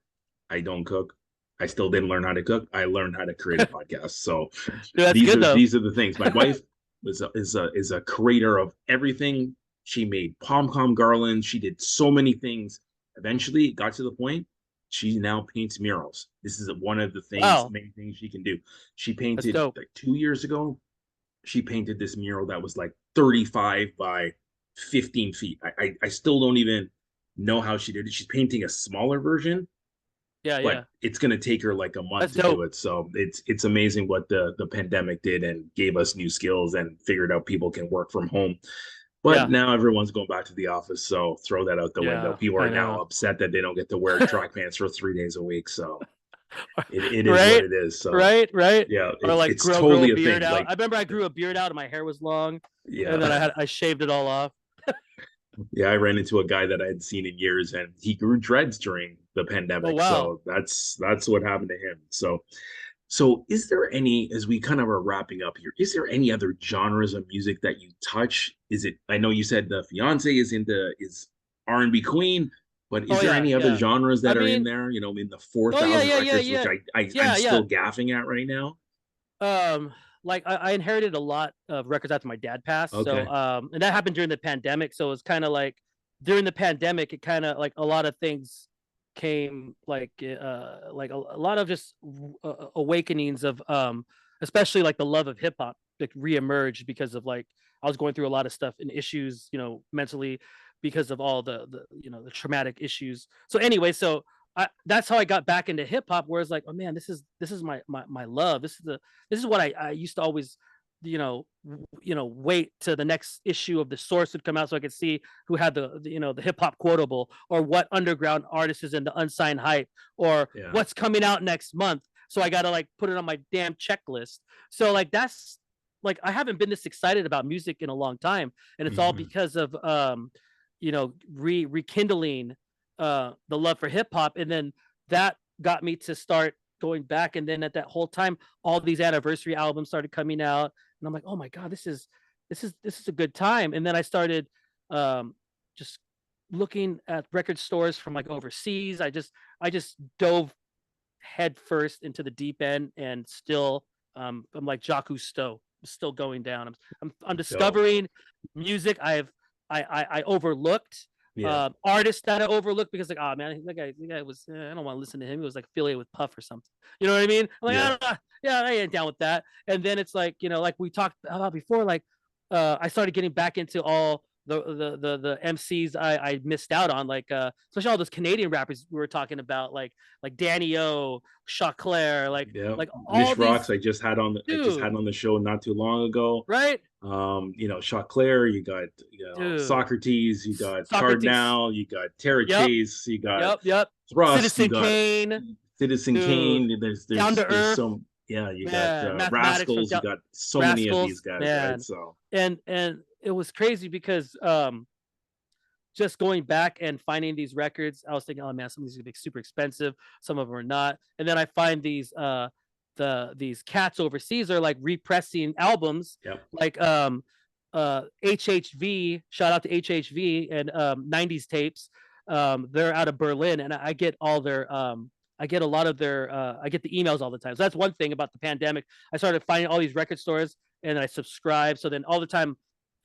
I don't cook. I still didn't learn how to cook. I learned how to create a podcast. So dude, that's these good are though. these are the things. My wife is a creator of everything. She made pom-pom garlands. She did so many things. Eventually, it got to the point she now paints murals. This is one of the Wow, main things she can do. She that's painted dope. like 2 years ago. She painted this mural that was like 35 by 15 feet. I still don't even know how she did it. She's painting a smaller version, Yeah, but yeah, it's going to take her like a month that's to do dope. it. So it's amazing what the pandemic did and gave us new skills and figured out people can work from home. But Yeah, now everyone's going back to the office, so throw that out the window. yeah. People are I now know. upset that they don't get to wear track pants for 3 days a week. So it is what Right, it is. So right. yeah, Or like it's grow a totally a beard thing. out. Like I remember I grew a beard out and my hair was long, and then yeah, I shaved it all off. yeah, I ran into a guy that I hadn't seen in years, and he grew dreads during the Oh pandemic. wow. So that's what happened to him. So is there any, as we kind of are wrapping up here, is there any other genres of music that you touch? Is it? I know you said the fiance is R&B queen, but is Oh there yeah, any other yeah. genres I that are in mean, there? In the oh yeah, 4,000 yeah, yeah, records, which yeah, I'm yeah, yeah. still gaffing at right now. Like I inherited a lot of records after my dad passed. So Okay, and that happened during the pandemic. So it's kind of like during the pandemic, it kind of like a lot of things came like a lot of just awakenings of especially like the love of hip hop like reemerged because of like I was going through a lot of stuff and issues, mentally because of all the traumatic issues. So anyway, so that's how I got back into hip hop. Where it's like, oh man, this is my love. This is what I used to always, wait to the next issue of the Source would come out so I could see who had the hip hop quotable or what underground artist is in the unsigned hype or yeah. what's coming out next month. So I gotta like put it on my damn checklist. So like that's like I haven't been this excited about music in a long time, and it's all Mhm. because of rekindling the love for hip hop, and then that got me to start going back. And then at that whole time, all these anniversary albums started coming out, and I'm like, oh my god, this is a good time. And then I started just looking at record stores from like overseas. I just dove head first into the deep end, and still I'm like Jacques Cousteau. still going down. I'm Dope. discovering music I overlooked, Yeah. artists that I overlooked because like, oh man, that guy was, I don't want to listen to him. He was like affiliated with Puff or something. You know what I mean? I'm like, I Yeah. don't know. Yeah, I ain't down with that. And then it's like, like we talked about before, like I started getting back into all the MCs I missed out on, like especially all those Canadian rappers we were talking about, like Danny O, Chaclair, Yeah. like all Mish Rocks these I just had dude, on the show not too long ago. right? Chaclair, you got Dude, Socrates, you got Socrates. Cardinal, you got Tara Yep, Chase, you got yep. Thrust, you Citizen got Kane, Citizen dude. Kane. Down to There's Earth, some, yeah, you got man. Mathematics from Rascals, you got so many of these Rascals, guys, right? man. So And it was crazy because just going back and finding these records, I was thinking, oh man, some of these are gonna be super expensive, some of them are not. And then I find these cats overseas are like repressing albums, yep. like HHV, shout out to HHV and 90s tapes. They're out of Berlin, and I get all their I get a lot of their I get the emails all the time. So that's one thing about the pandemic. I started finding all these record stores and I subscribe. So then all the time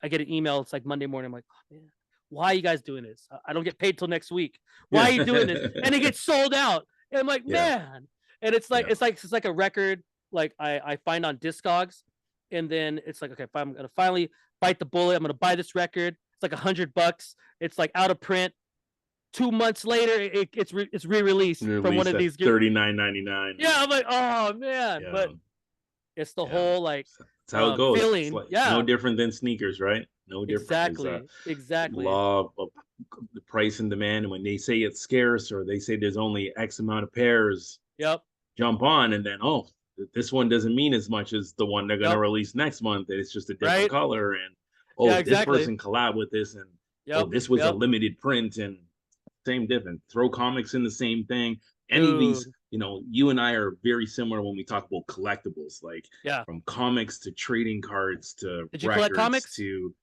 I get an email. It's like Monday morning. I'm like, oh, man, why are you guys doing this? I don't get paid till next week. Why are you doing this? And it gets sold out. And I'm like, Yeah. man. And it's like Yeah. it's like a record like I find on Discogs, and then it's like, okay, if I'm gonna finally bite the bullet, I'm gonna buy this record. It's like $100. It's like out of print. 2 months later, it's re-released from one Released of at these. $39.99. Yeah, I'm like, oh man, Yeah. but it's the Yeah. whole like That's how it goes. It's feeling. like no Yeah, different than sneakers, right? No different. There's a exactly. law of the price and demand. And when they say it's scarce or they say there's only X amount of pairs, Yep, jump on and then, oh, this one doesn't mean as much as the one they're going to yep, release next month. It's just a different right. color. And, Yeah, oh, this exactly. person collab with this. And, oh, Yep, this was a yep, limited print. And same different. Throw comics in the same thing. Any of these, dude. you and I are very similar when we talk about collectibles, like Yeah. from comics to trading cards to Did you collect records comics? to.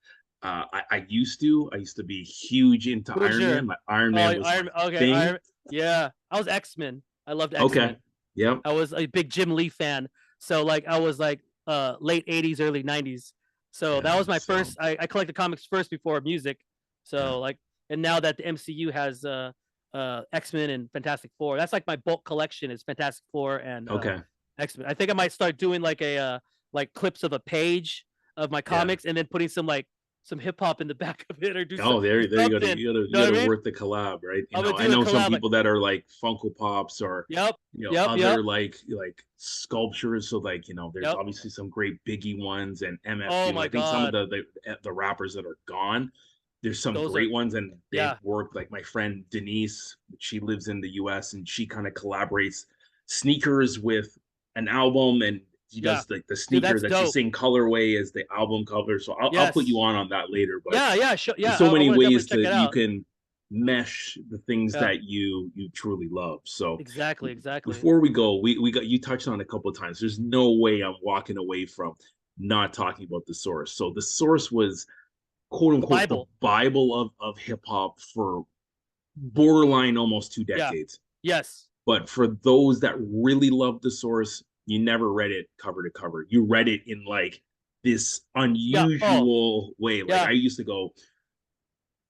I used to be huge into Who was Iron your? Man. My Iron Oh, Man was my Okay, thing. Yeah, I was X-Men. I loved Okay. X-Men. Yep. I was a big Jim Lee fan. So like I was like late 80s, early 90s. So that Yeah. was my So first. I collected comics first before music. yeah. So like, and now that the MCU has X-Men and Fantastic Four, that's like my bulk collection is Fantastic Four and Okay. X-Men. I think I might start doing like a like clips of a page of my Yeah. comics and then putting some hip hop in the back of it or Oh, there you go. something. You Know what I gotta mean? work the collab, right? I'm gonna I do a know some collab. Like, people that are like Funko Pops or yep, other like sculptures. So like, there's yep. obviously some great Biggie ones and Oh MF Doom. my I think some of god, the rappers that are gone, there's some those are great ones and they've yeah. worked like my friend Denise, she lives in the US and she kind of collaborates sneakers with an album and she Yeah. does like the Dude, sneaker that's that's the dope. same colorway as the album cover. So I'll put you Yes. on that later, but Yeah, sure. there's Yeah, so I many want to definitely ways check to it you out. can mesh the things Yeah, that you truly love. So exactly. before we go, we got you touched on a couple of times. There's no way I'm walking away from not talking about the source. So the source was quote The unquote the Bible. Bible of hip hop for borderline almost two Yeah. decades. Yes. But for those that really love the source, you never read it cover to cover. You read it in like this Yeah. Oh, unusual way. Like yeah. I used to go,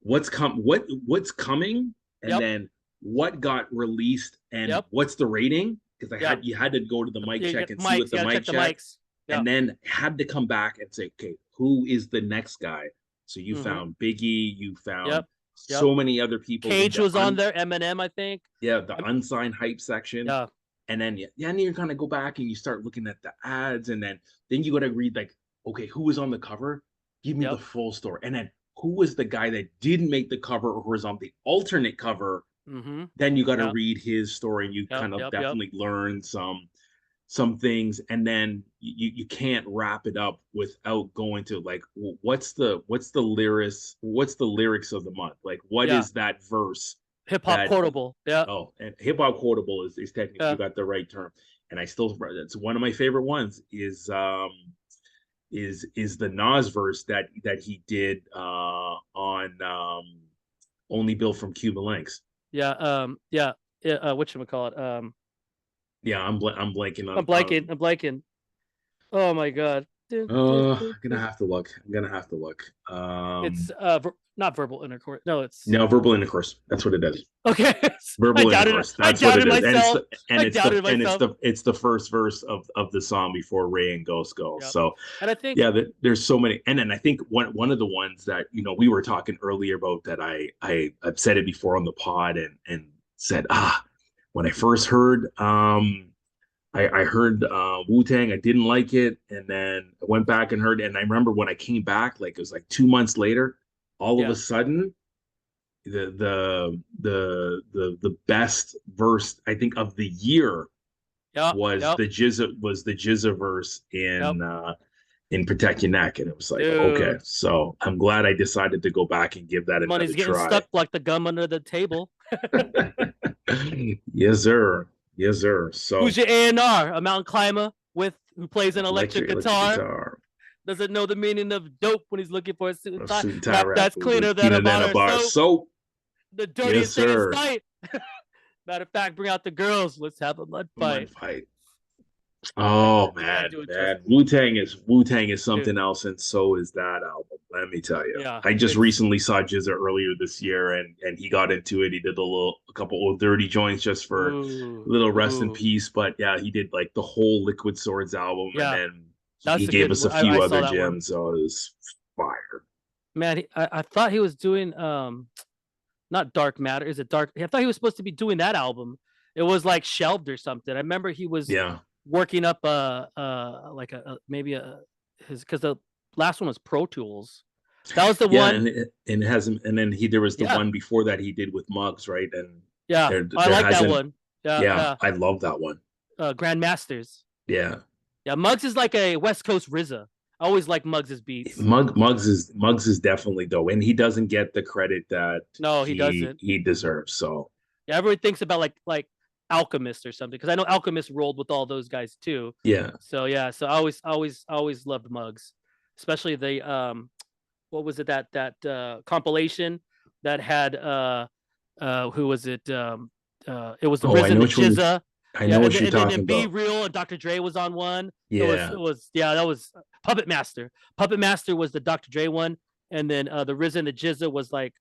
what's coming, and Yep. then what got released and Yep. what's the rating? Because Yeah. you had to go to the mic You check get and see mics. what You the gotta mic check the check, mics. and Yep. then had to come back and say, okay, who is the next guy? So you Mm-hmm. found Biggie, you found Yep. Yep. so many other people in Cage was on there. Eminem, I think. the Um, unsigned hype section. yeah. And then and you're gonna go back and you start looking at the ads, and then you gotta read like, okay, who was on the cover? Give me the Yep. full story. And then who was the guy that didn't make the cover or was on the alternate cover? Mm-hmm. Then you gotta Yep. read his story and you kind of Yep. definitely learn some things. And then you can't wrap it up without going to like, what's the lyrics of the month? Like what Yeah. is that verse Hip hop that quotable. Yeah. Oh, and hip hop quotable is technically, Yeah. you got the right term. And I still, it's one of my favorite ones is the Nas verse that he did on Only Built from Cuban Links. Yeah. Yeah. Yeah. What should we call it? Yeah, I'm blanking I'm on blanking. I'm blanking. Oh my god. I'm gonna have to look. I'm gonna have to look. It's not verbal intercourse. No, it's No, verbal intercourse. That's what it is. okay. I Verbal doubted. intercourse. I That's what it doubted is. And myself. I it's the doubted myself. it's the first verse of the song before Ray and Ghost go. Yep. So And I think yeah, there's so many. And then I think one of the ones that we were talking earlier about that I've said it before on the pod and said when I first heard I heard Wu Tang. I didn't like it, and then I went back and heard. And I remember when I came back, like it was like 2 months later, all of a yeah. sudden, the best verse I think of the year Yep. was Yep. the Jizza verse Yep. in Protect Your Neck, and it was like okay, Dude. so I'm glad I decided to go back and give that Money's another getting try. stuck like the gum under the table. Yes, sir. Yes, sir. So Who's your A&R? A mountain climber who plays an electric electric guitar. guitar. Doesn't know the meaning of dope when he's looking for a suit and A tie. suit and tie Rap rap that's cleaner than a bar of bar soap. soap. The Yes, dirtiest thing in sir. sight. Matter of fact, bring out the girls. Let's have a mud Mud fight. fight. Can't Oh we can't man, do it man. justice. Wu Tang is Dude, something else, and so is that album. Let me tell you. yeah, I just it's recently saw Jizza earlier this year, and he got into it. He did a couple of dirty joints just for a ooh, little rest in ooh. peace. But yeah, he did like the whole Liquid Swords album, and Yeah, then he that's a gave good us a one. I few saw other that one. gems. So it was fire. Man, I thought he was doing not Dark Matter. Is it Dark? I thought he was supposed to be doing that album. It was like shelved or something. I remember he was Yeah. working up like maybe his because the last one was Pro Tools. That was the Yeah, one. and it hasn't. And then there was the Yeah, one before that he did with Muggs, right? And yeah. I there like that hasn't. one. Yeah, Yeah, yeah. I love that one. Grandmasters. Yeah, Yeah, Muggs is like a West Coast RZA. I always like Muggs's beats. Muggs is definitely though, and he doesn't get the credit that No, he he doesn't. he deserves. So Yeah, everyone thinks about like Alchemist or something because I know Alchemist rolled with all those guys too. yeah, So yeah, so I always loved Muggs, especially the what was it that compilation that had who was it it was the oh, Risen, the Jizza. I Yeah, know and what then, you're and then, talking then Be about. Real and Dr. Dre was on one. Yeah, It was yeah, that was Puppet Master. Puppet Master was the Dr. Dre one, and then the Risen, the Jizza was like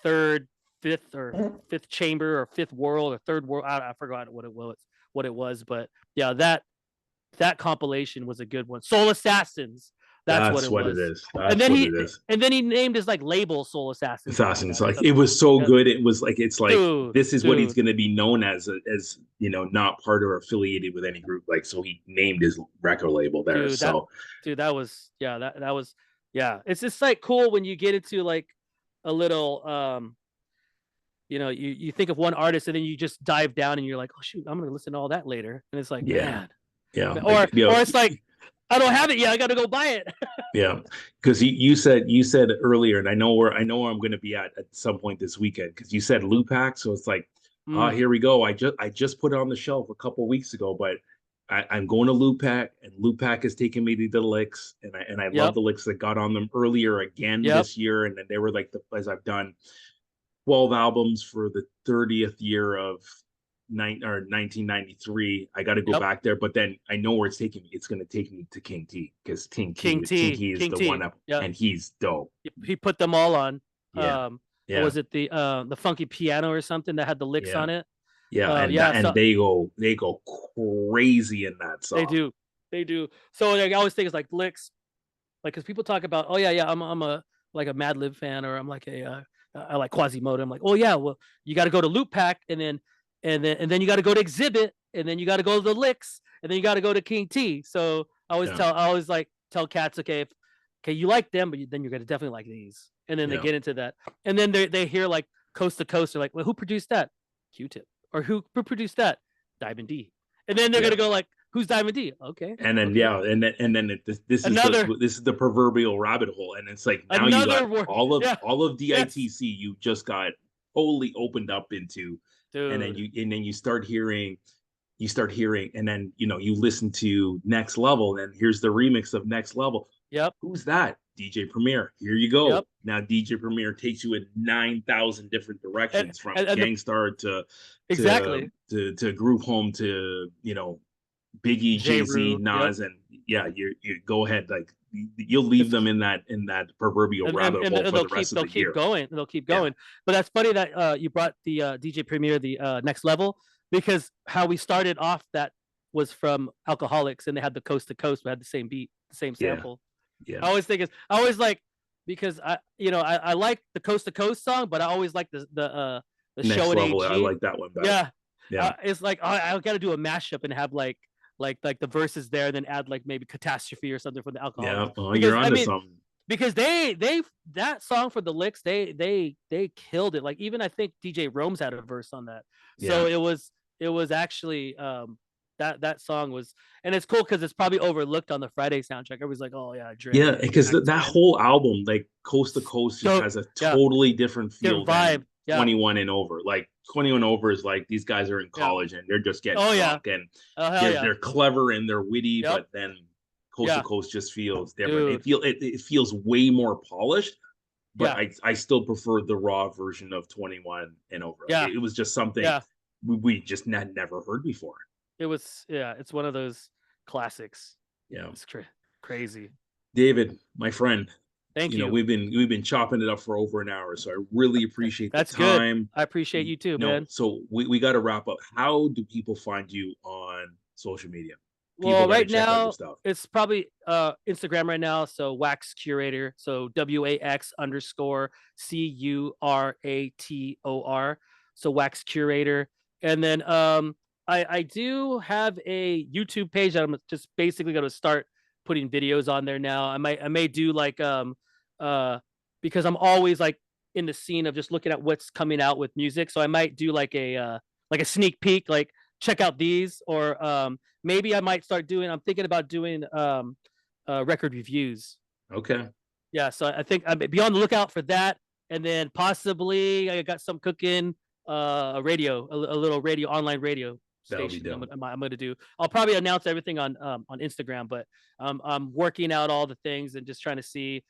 third, fifth chamber or fifth world or third world. I forgot what it was, but yeah, that compilation was a good one. Soul Assassins, that's what that's it what it was. is. And That's then what he it is. and then he named his like label Soul Assassins after Assassins, that or like it something. was so Yeah, good. It was like it's like dude, this is what he's dude, going to be known as not part or affiliated with any group. Like so, he named his record label there. dude, that So dude, that was yeah, that was yeah. It's just like cool when you get into like a little you think of one artist and then you just dive down and you're like, oh shoot, I'm gonna listen to all that later. And it's like, yeah, man, yeah, or it's like, I don't have it yet. I gotta go buy it. yeah, because you said earlier, and I know where I'm going to be at some point this weekend because you said Lupac, so it's like, Mm, here we go. I just put it on the shelf a couple of weeks ago, but I'm going to Lupac, and Lupac has taken me to the licks, and I love yep, the licks that got on them earlier again yep, this year, and then they were like as I've done 12 albums for the 30th year of 1993. I got to go yep. back there, but then I know where it's taking me. It's going to take me to King T because King T is King the one T. up, Yeah, and he's dope. he put them all on. Yeah, What yeah, was it the funky piano or something that had the licks yeah, on it? yeah, and Yeah, and so they go crazy in that they song. do, they do. So like, I always think it's like licks, like because people talk about, oh yeah, I'm a like a Mad Lib fan, or I'm like I like Quasimodo. I'm like, oh yeah, well you got to go to Loop Pack, and then you got to go to Exhibit, and then you got to go to the licks, and then you got to go to King T. So Yeah, I always like tell cats, okay, okay, you like them, but then you're gonna definitely like these, and then they yeah, get into that, and then they hear like Coast to Coast, they're like, well, who produced that? Q-Tip, or who produced that? Diamond D, and then they're yeah. gonna go like, who's Diamond D? Okay, And then okay, yeah, and then another this is the proverbial rabbit hole, and it's like now you got another word, all of yeah, all of yes, DITC you just got totally opened up into, and then dude, you start hearing, and then you listen to Next Level, and here's the remix of Next Level. yep, Who's that? DJ Premier. Here you yep, go. Now DJ Premier takes you in 9,000 different and directions from and the Gangstar to exactly, Group Home to Biggie, J. Jay-Z, Rue. Yep. Nas, and yeah, you go ahead. Like you'll leave It's them in that proverbial rabbit hole for the rest of they'll the keep year. going. They'll keep Yeah, going. But that's funny that you brought the DJ Premier, the next level, because how we started off that was from Alcoholics, and they had the Coast to Coast. We had the same beat, the same yeah, sample. yeah. I always think it's I always like because I like the Coast to Coast song, but I always like the show Next in level. I AG. like that one better. Yeah, Yeah, it's like I got to do a mashup and have like the verses there, and then add like maybe Catastrophe or something from the yeah. Alcoholics. Well, you're Because I onto mean, something. because they that song for the licks, they killed it. Like even I think DJ Rome's had a verse on that. So Yeah. it was actually that song was, and it's cool because it's probably overlooked on the Friday soundtrack. Everybody's like, oh yeah, Dre Yeah, because back that then. whole album, like Coast to Coast, just So has a yeah, totally different different feel than vibe. Yeah, 21 and over. Like 21 over is like these guys are in yeah. college and they're just getting Oh yeah. drunk and Oh hell they're yeah. they're clever and they're witty, Yep. but then Coast to Yeah, Coast just feels different. dude. It feels way more polished, but Yeah, I still prefer the raw version of 21 and over. Like yeah, it was just something yeah. we just had never heard before. It was, yeah. It's one of those classics. Yeah. It's crazy. David, my friend, Thank you. we've been chopping it up for over an hour, so I really appreciate the That's good. time. I appreciate you too, No, man. so we got to wrap up. How do people find you on social media? People Well, got to right check out your now stuff. it's probably Instagram right now. So Wax Curator. So WAX_CURATOR. So Wax Curator. And then I do have a YouTube page that I'm just basically gonna start putting videos on there now. I may do like because I'm always like in the scene of just looking at what's coming out with music. So I might do like a sneak peek, like check out these, or maybe I might start doing. I'm thinking about doing record reviews. Okay, Yeah, so I think I'm be on the lookout for that, and then possibly I got some cooking, a radio, a little radio, online radio that'll be station. done. I'm gonna do. I'll probably announce everything on Instagram, but I'm working out all the things and just trying to see,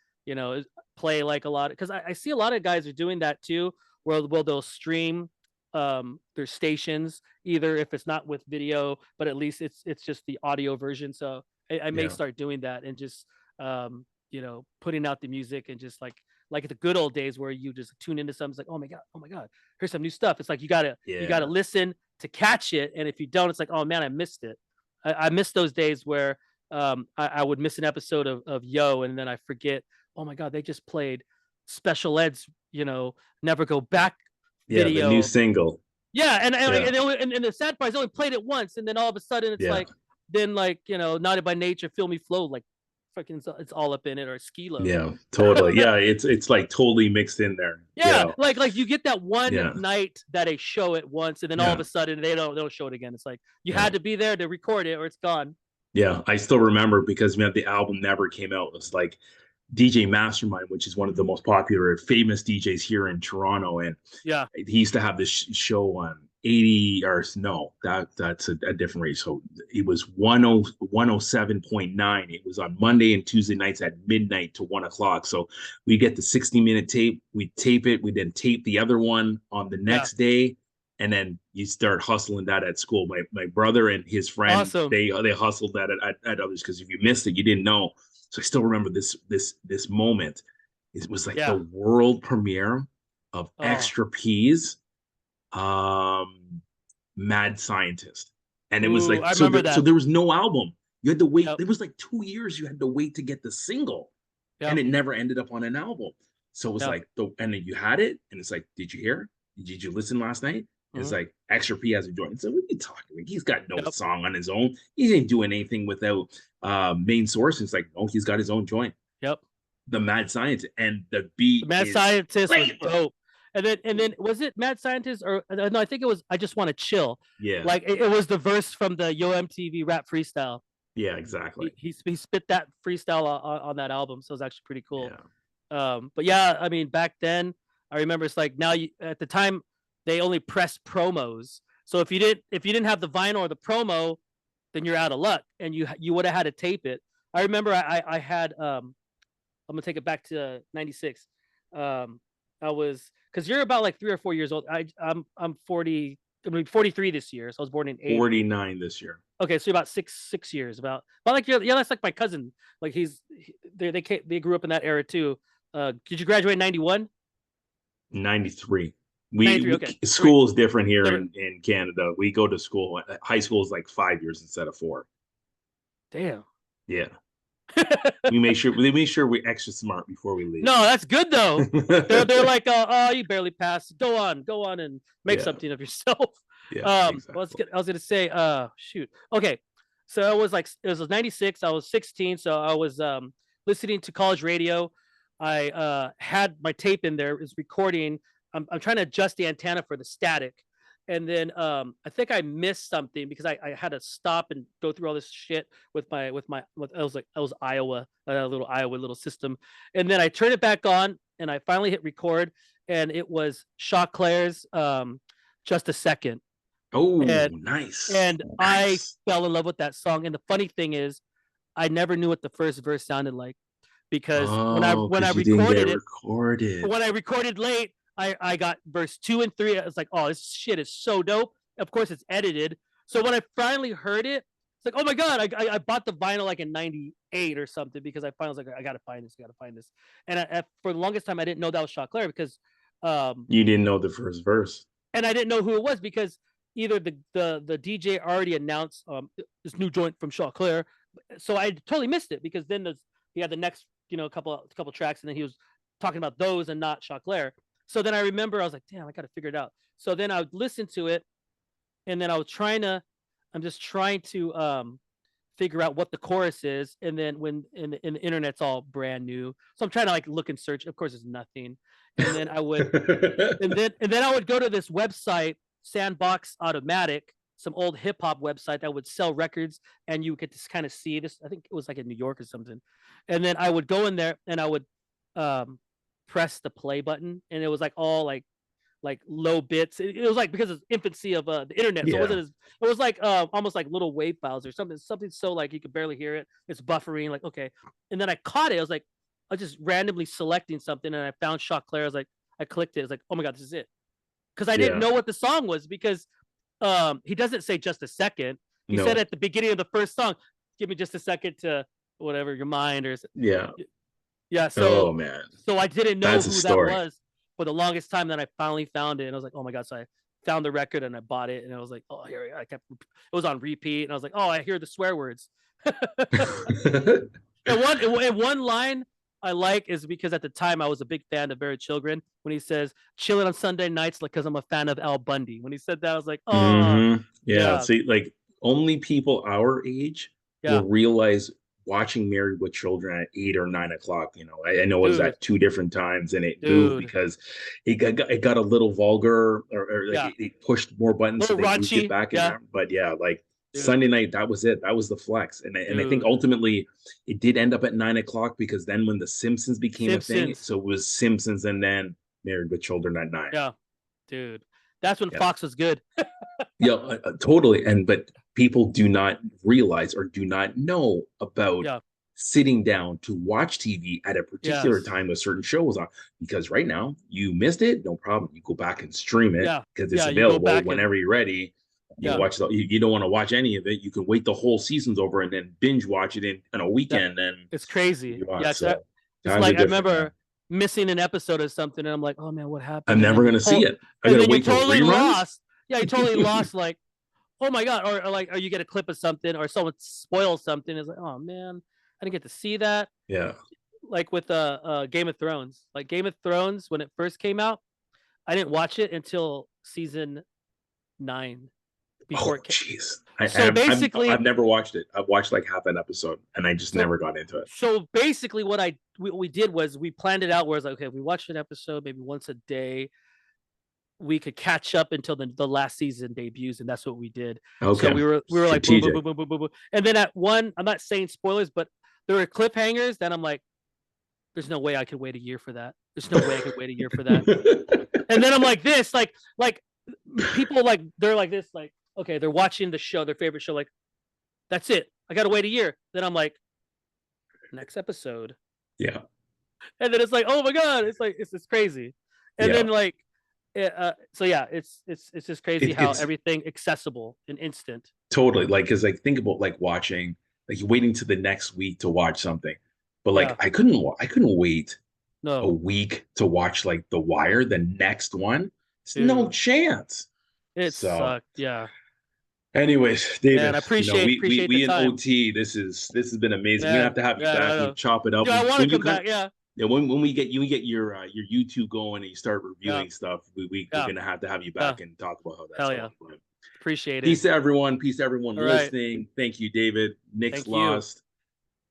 play like a lot, because I see a lot of guys are doing that too, where they'll stream their stations, either if it's not with video, but at least it's just the audio version. So I may Yeah, start doing that and just putting out the music, and just like the good old days where you just tune into something. It's like, oh my god, here's some new stuff. It's like you gotta yeah, listen to catch it, and if you don't, it's like, oh man, I missed it. I miss those days where I would miss an episode of Yo, and then I forget, oh my god, they just played Special Ed's Never Go Back yeah. The new video. single. Yeah, and like Yeah, and the sad part is they only played it once, and then all of a sudden it's yeah, like, then like Naughty by Nature, Feel Me Flow, like freaking it's all up in it, or Skilo. yeah. Totally. Yeah, it's like totally mixed in there. Yeah, like you get that one Yeah, night that they show it once, and then all of yeah, a sudden they don't show it again. It's like you yeah. had to be there to record it, or it's gone. Yeah, I still remember because man, the album never came out. It was like DJ Mastermind, which is one of the most popular, famous DJs here in Toronto, and Yeah, he used to have this show on 80 or no, that's a different rate. So it was 107.9. It was on Monday and Tuesday nights at midnight to 1 o'clock. So we get the 60-minute tape, we tape it, we then tape the other one on the yeah, next day, and then you start hustling that at school. My brother and his friend, awesome. they hustled that at others, because if you missed it, you didn't know. So I still remember this moment. It was like the Yeah. world premiere of Oh, Extra P's Mad Scientist. And it was ooh, like, I so remember so that. there was no album. You had to wait. Yep, It was like 2 years you had to wait to get the single, and yep, it never ended up on an album. So it was yep. like and then you had it, and it's like, did you hear? Did you listen last night? It's Hmm. like Extra P has a joint. So what are you talking about? He's got no Yep, song on his own. He ain't doing anything without main source. It's like, no, he's got his own joint. yep. The Mad Scientist, and the The beat Mad is Scientist was flavor. dope. And then was it Mad Scientist, or no? I think it was I Just Want to Chill. Yeah, Like it was the verse from the Yo MTV Rap Freestyle. yeah, exactly. He spit that freestyle on that album, so it was actually pretty cool. Yeah, But yeah, I mean, back then I remember it's like, now at the time they only pressed promos. So if you didn't have the vinyl or the promo, then you're out of luck, and you would have had to tape it. I remember I had I'm gonna take it back to '96. I was, because you're about like 3 or 4 years old. I'm 40. I'm 43 this year, so I was born in '80. 49 this year. Okay, so about six years. About like yeah, that's like my cousin. Like they grew up in that era too. Did you graduate in 91? 93. 93. Okay, three. School is different here Different. in Canada. We go to school. High school is like 5 years instead of 4. Damn. Yeah. We make sure we're extra smart before we leave. No, that's good though. They're like, oh, you barely passed. Go on and make Yeah. something of yourself. Yeah, exactly. I was gonna say, shoot. Okay, so it was like it was 96. I was 16, so I was listening to college radio. I had my tape in there, is recording. I'm trying to adjust the antenna for the static, and then I think I missed something because I had to stop and go through all this shit with I was Iowa, a little Iowa little system, and then I turned it back on and I finally hit record, and it was Choclair's "Just a Second," Oh, and nice. I Nice. fell in love with that song. And the funny thing is, I never knew what the first verse sounded like because Oh, when I because you didn't get it recorded it, recorded. when I recorded late, I got verse 2 and 3. I was like, oh, this shit is so dope. Of course, it's edited. So when I finally heard it, it's like, oh my god, I bought the vinyl like in '98 or something because I finally was like, I gotta find this, gotta find this. And for the longest time, I didn't know that was Choclair because, You didn't know the first verse. and I didn't know who it was because either the DJ already announced this new joint from Choclair, so I totally missed it because then he had the next couple tracks and then he was talking about those and not Choclair. So then I remember I was like, damn, I got to figure it out. So then I would listen to it, and then I'm just trying to figure out what the chorus is, and then when in the internet's all brand new, so I'm trying to like look and search. Of course, there's nothing, and then I would go to this website, Sandbox Automatic, some old hip hop website that would sell records, and you could just kind of see this. I think it was like in New York or something, and then I would go in there and I would um, press the play button, and it was like all like low bits. It was like because of infancy of the internet, so it Yeah. wasn't as it was like almost like little wave files or something so like you could barely hear it. It's buffering, like okay, and then I caught it. I was like, I was just randomly selecting something, and I found Choclair. I was like, I clicked it. It's like, oh my god, this is it, because I didn't Yeah. know what the song was because he doesn't say just a second. He said No. at the beginning of the first song, give me just a second to whatever your mind or Yeah. yeah. Oh man. So I didn't know That's a who that story. was for the longest time. Then I finally found it, and I was like, oh my god! So I found the record and I bought it, and I was like, oh here I kept it was on repeat, and I was like, oh I hear the swear words. And one line I like is because at the time I was a big fan of Barry Children when he says chilling on Sunday nights like because I'm a fan of Al Bundy. When he said that, I was like, oh Yeah. yeah, See, like only people our age yeah, will realize watching Married with Children at 8 or 9 o'clock. I know it was dude, at 2 different times, and it moved dude, because it got a little vulgar, or like yeah, it pushed more a buttons, so little they moved it raunchy, back in yeah, there. But yeah, like dude, Sunday night, that was it. That was the flex, and I think dude, ultimately it did end up at 9 o'clock because then when The Simpsons became a thing, Simpsons, so it was Simpsons and then Married with Children at 9. yeah, dude, that's when Yeah. Fox was good. Yeah, totally. But people do not realize or do not know about Yeah, sitting down to watch TV at a particular yes, time a certain show was on. Because right now, you missed it, no problem. You go back and stream it yeah, because it's yeah. You go available back and whenever you're ready. You yeah, watch you don't want to watch any of it. You can wait the whole season's over and then binge watch it in a that weekend. And it's crazy. you Yeah, want cause so it's times are like I different, remember man. missing an episode of something, and I'm like, oh man, what I'm happened? never gonna see it. I And gotta then you're wait till totally reruns. lost. Yeah, you totally lost. Like, oh my god, or like, or you get a clip of something, or someone spoils something. It's like, oh man, I didn't get to see that. Yeah. Like with Game of Thrones, like Game of Thrones when it first came out, I didn't watch it until season 9 before Oh, it came. jeez. So I've basically, never watched it. I've watched like half an episode, and I just so never got into it. so basically, what we did was we planned it out. Where it's like, okay, if we watched an episode maybe once a day, we could catch up until the last season debuts, and that's what we did. So Okay, we were like boom boom strategic. boom boom boom boom, boom. And then at one, I'm not saying spoilers, but there were cliffhangers. Then I'm like, there's no way I could wait a year for that. There's no way I could wait a year for that. And then I'm like this, like people like they're like this, like okay, they're watching the show, their favorite show, like that's it. I gotta wait a year. Then I'm like, next episode, Yeah, and then it's like, oh my god, it's like it's crazy. And yeah, then like So yeah, it's just crazy how It's everything accessible and instant. totally like, because like think about like watching, like you're waiting to the next week to watch something, but like Yeah, I couldn't wait a no, week to watch like The Wire, the next one. It's no dude, chance. it So, sucked. Yeah, anyways, man, David, I appreciate the we in time, OT. This has been amazing. We're gonna have man. to have you Yeah, back. I We know. chop it up Dude, I want to when you come kind of, back. Yeah, yeah, when we get your YouTube going and you start yeah, reviewing stuff. We're yeah, gonna have you yeah. back and talk about how that's Hell going. yeah, appreciate it. Peace to everyone. Peace to everyone All right, listening. Thank you, David. Nick's thank you. lost.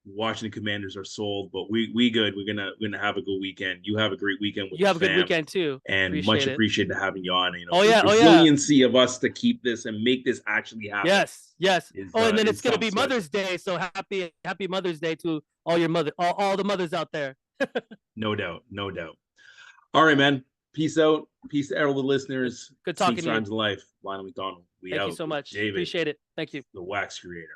Washington Commanders are sold, but we good. We're gonna have a good weekend. You have a great weekend with You the have a good fam, weekend too. and much Appreciate it. appreciated having you on. You know, Oh the yeah, oh yeah. resiliency of us to keep this and make this actually happen Yes, yes. is Oh, and then it's gonna something be special. Mother's Day, so happy Mother's Day to all the mothers out there. No doubt, no doubt. All right, man. Peace out. Peace to all the Good, listeners. good talking Sneaks to you. Rhymes of Life. Lionel McDonald. We Thank you out so with much. David, Appreciate it. Thank you. the Wax Curator.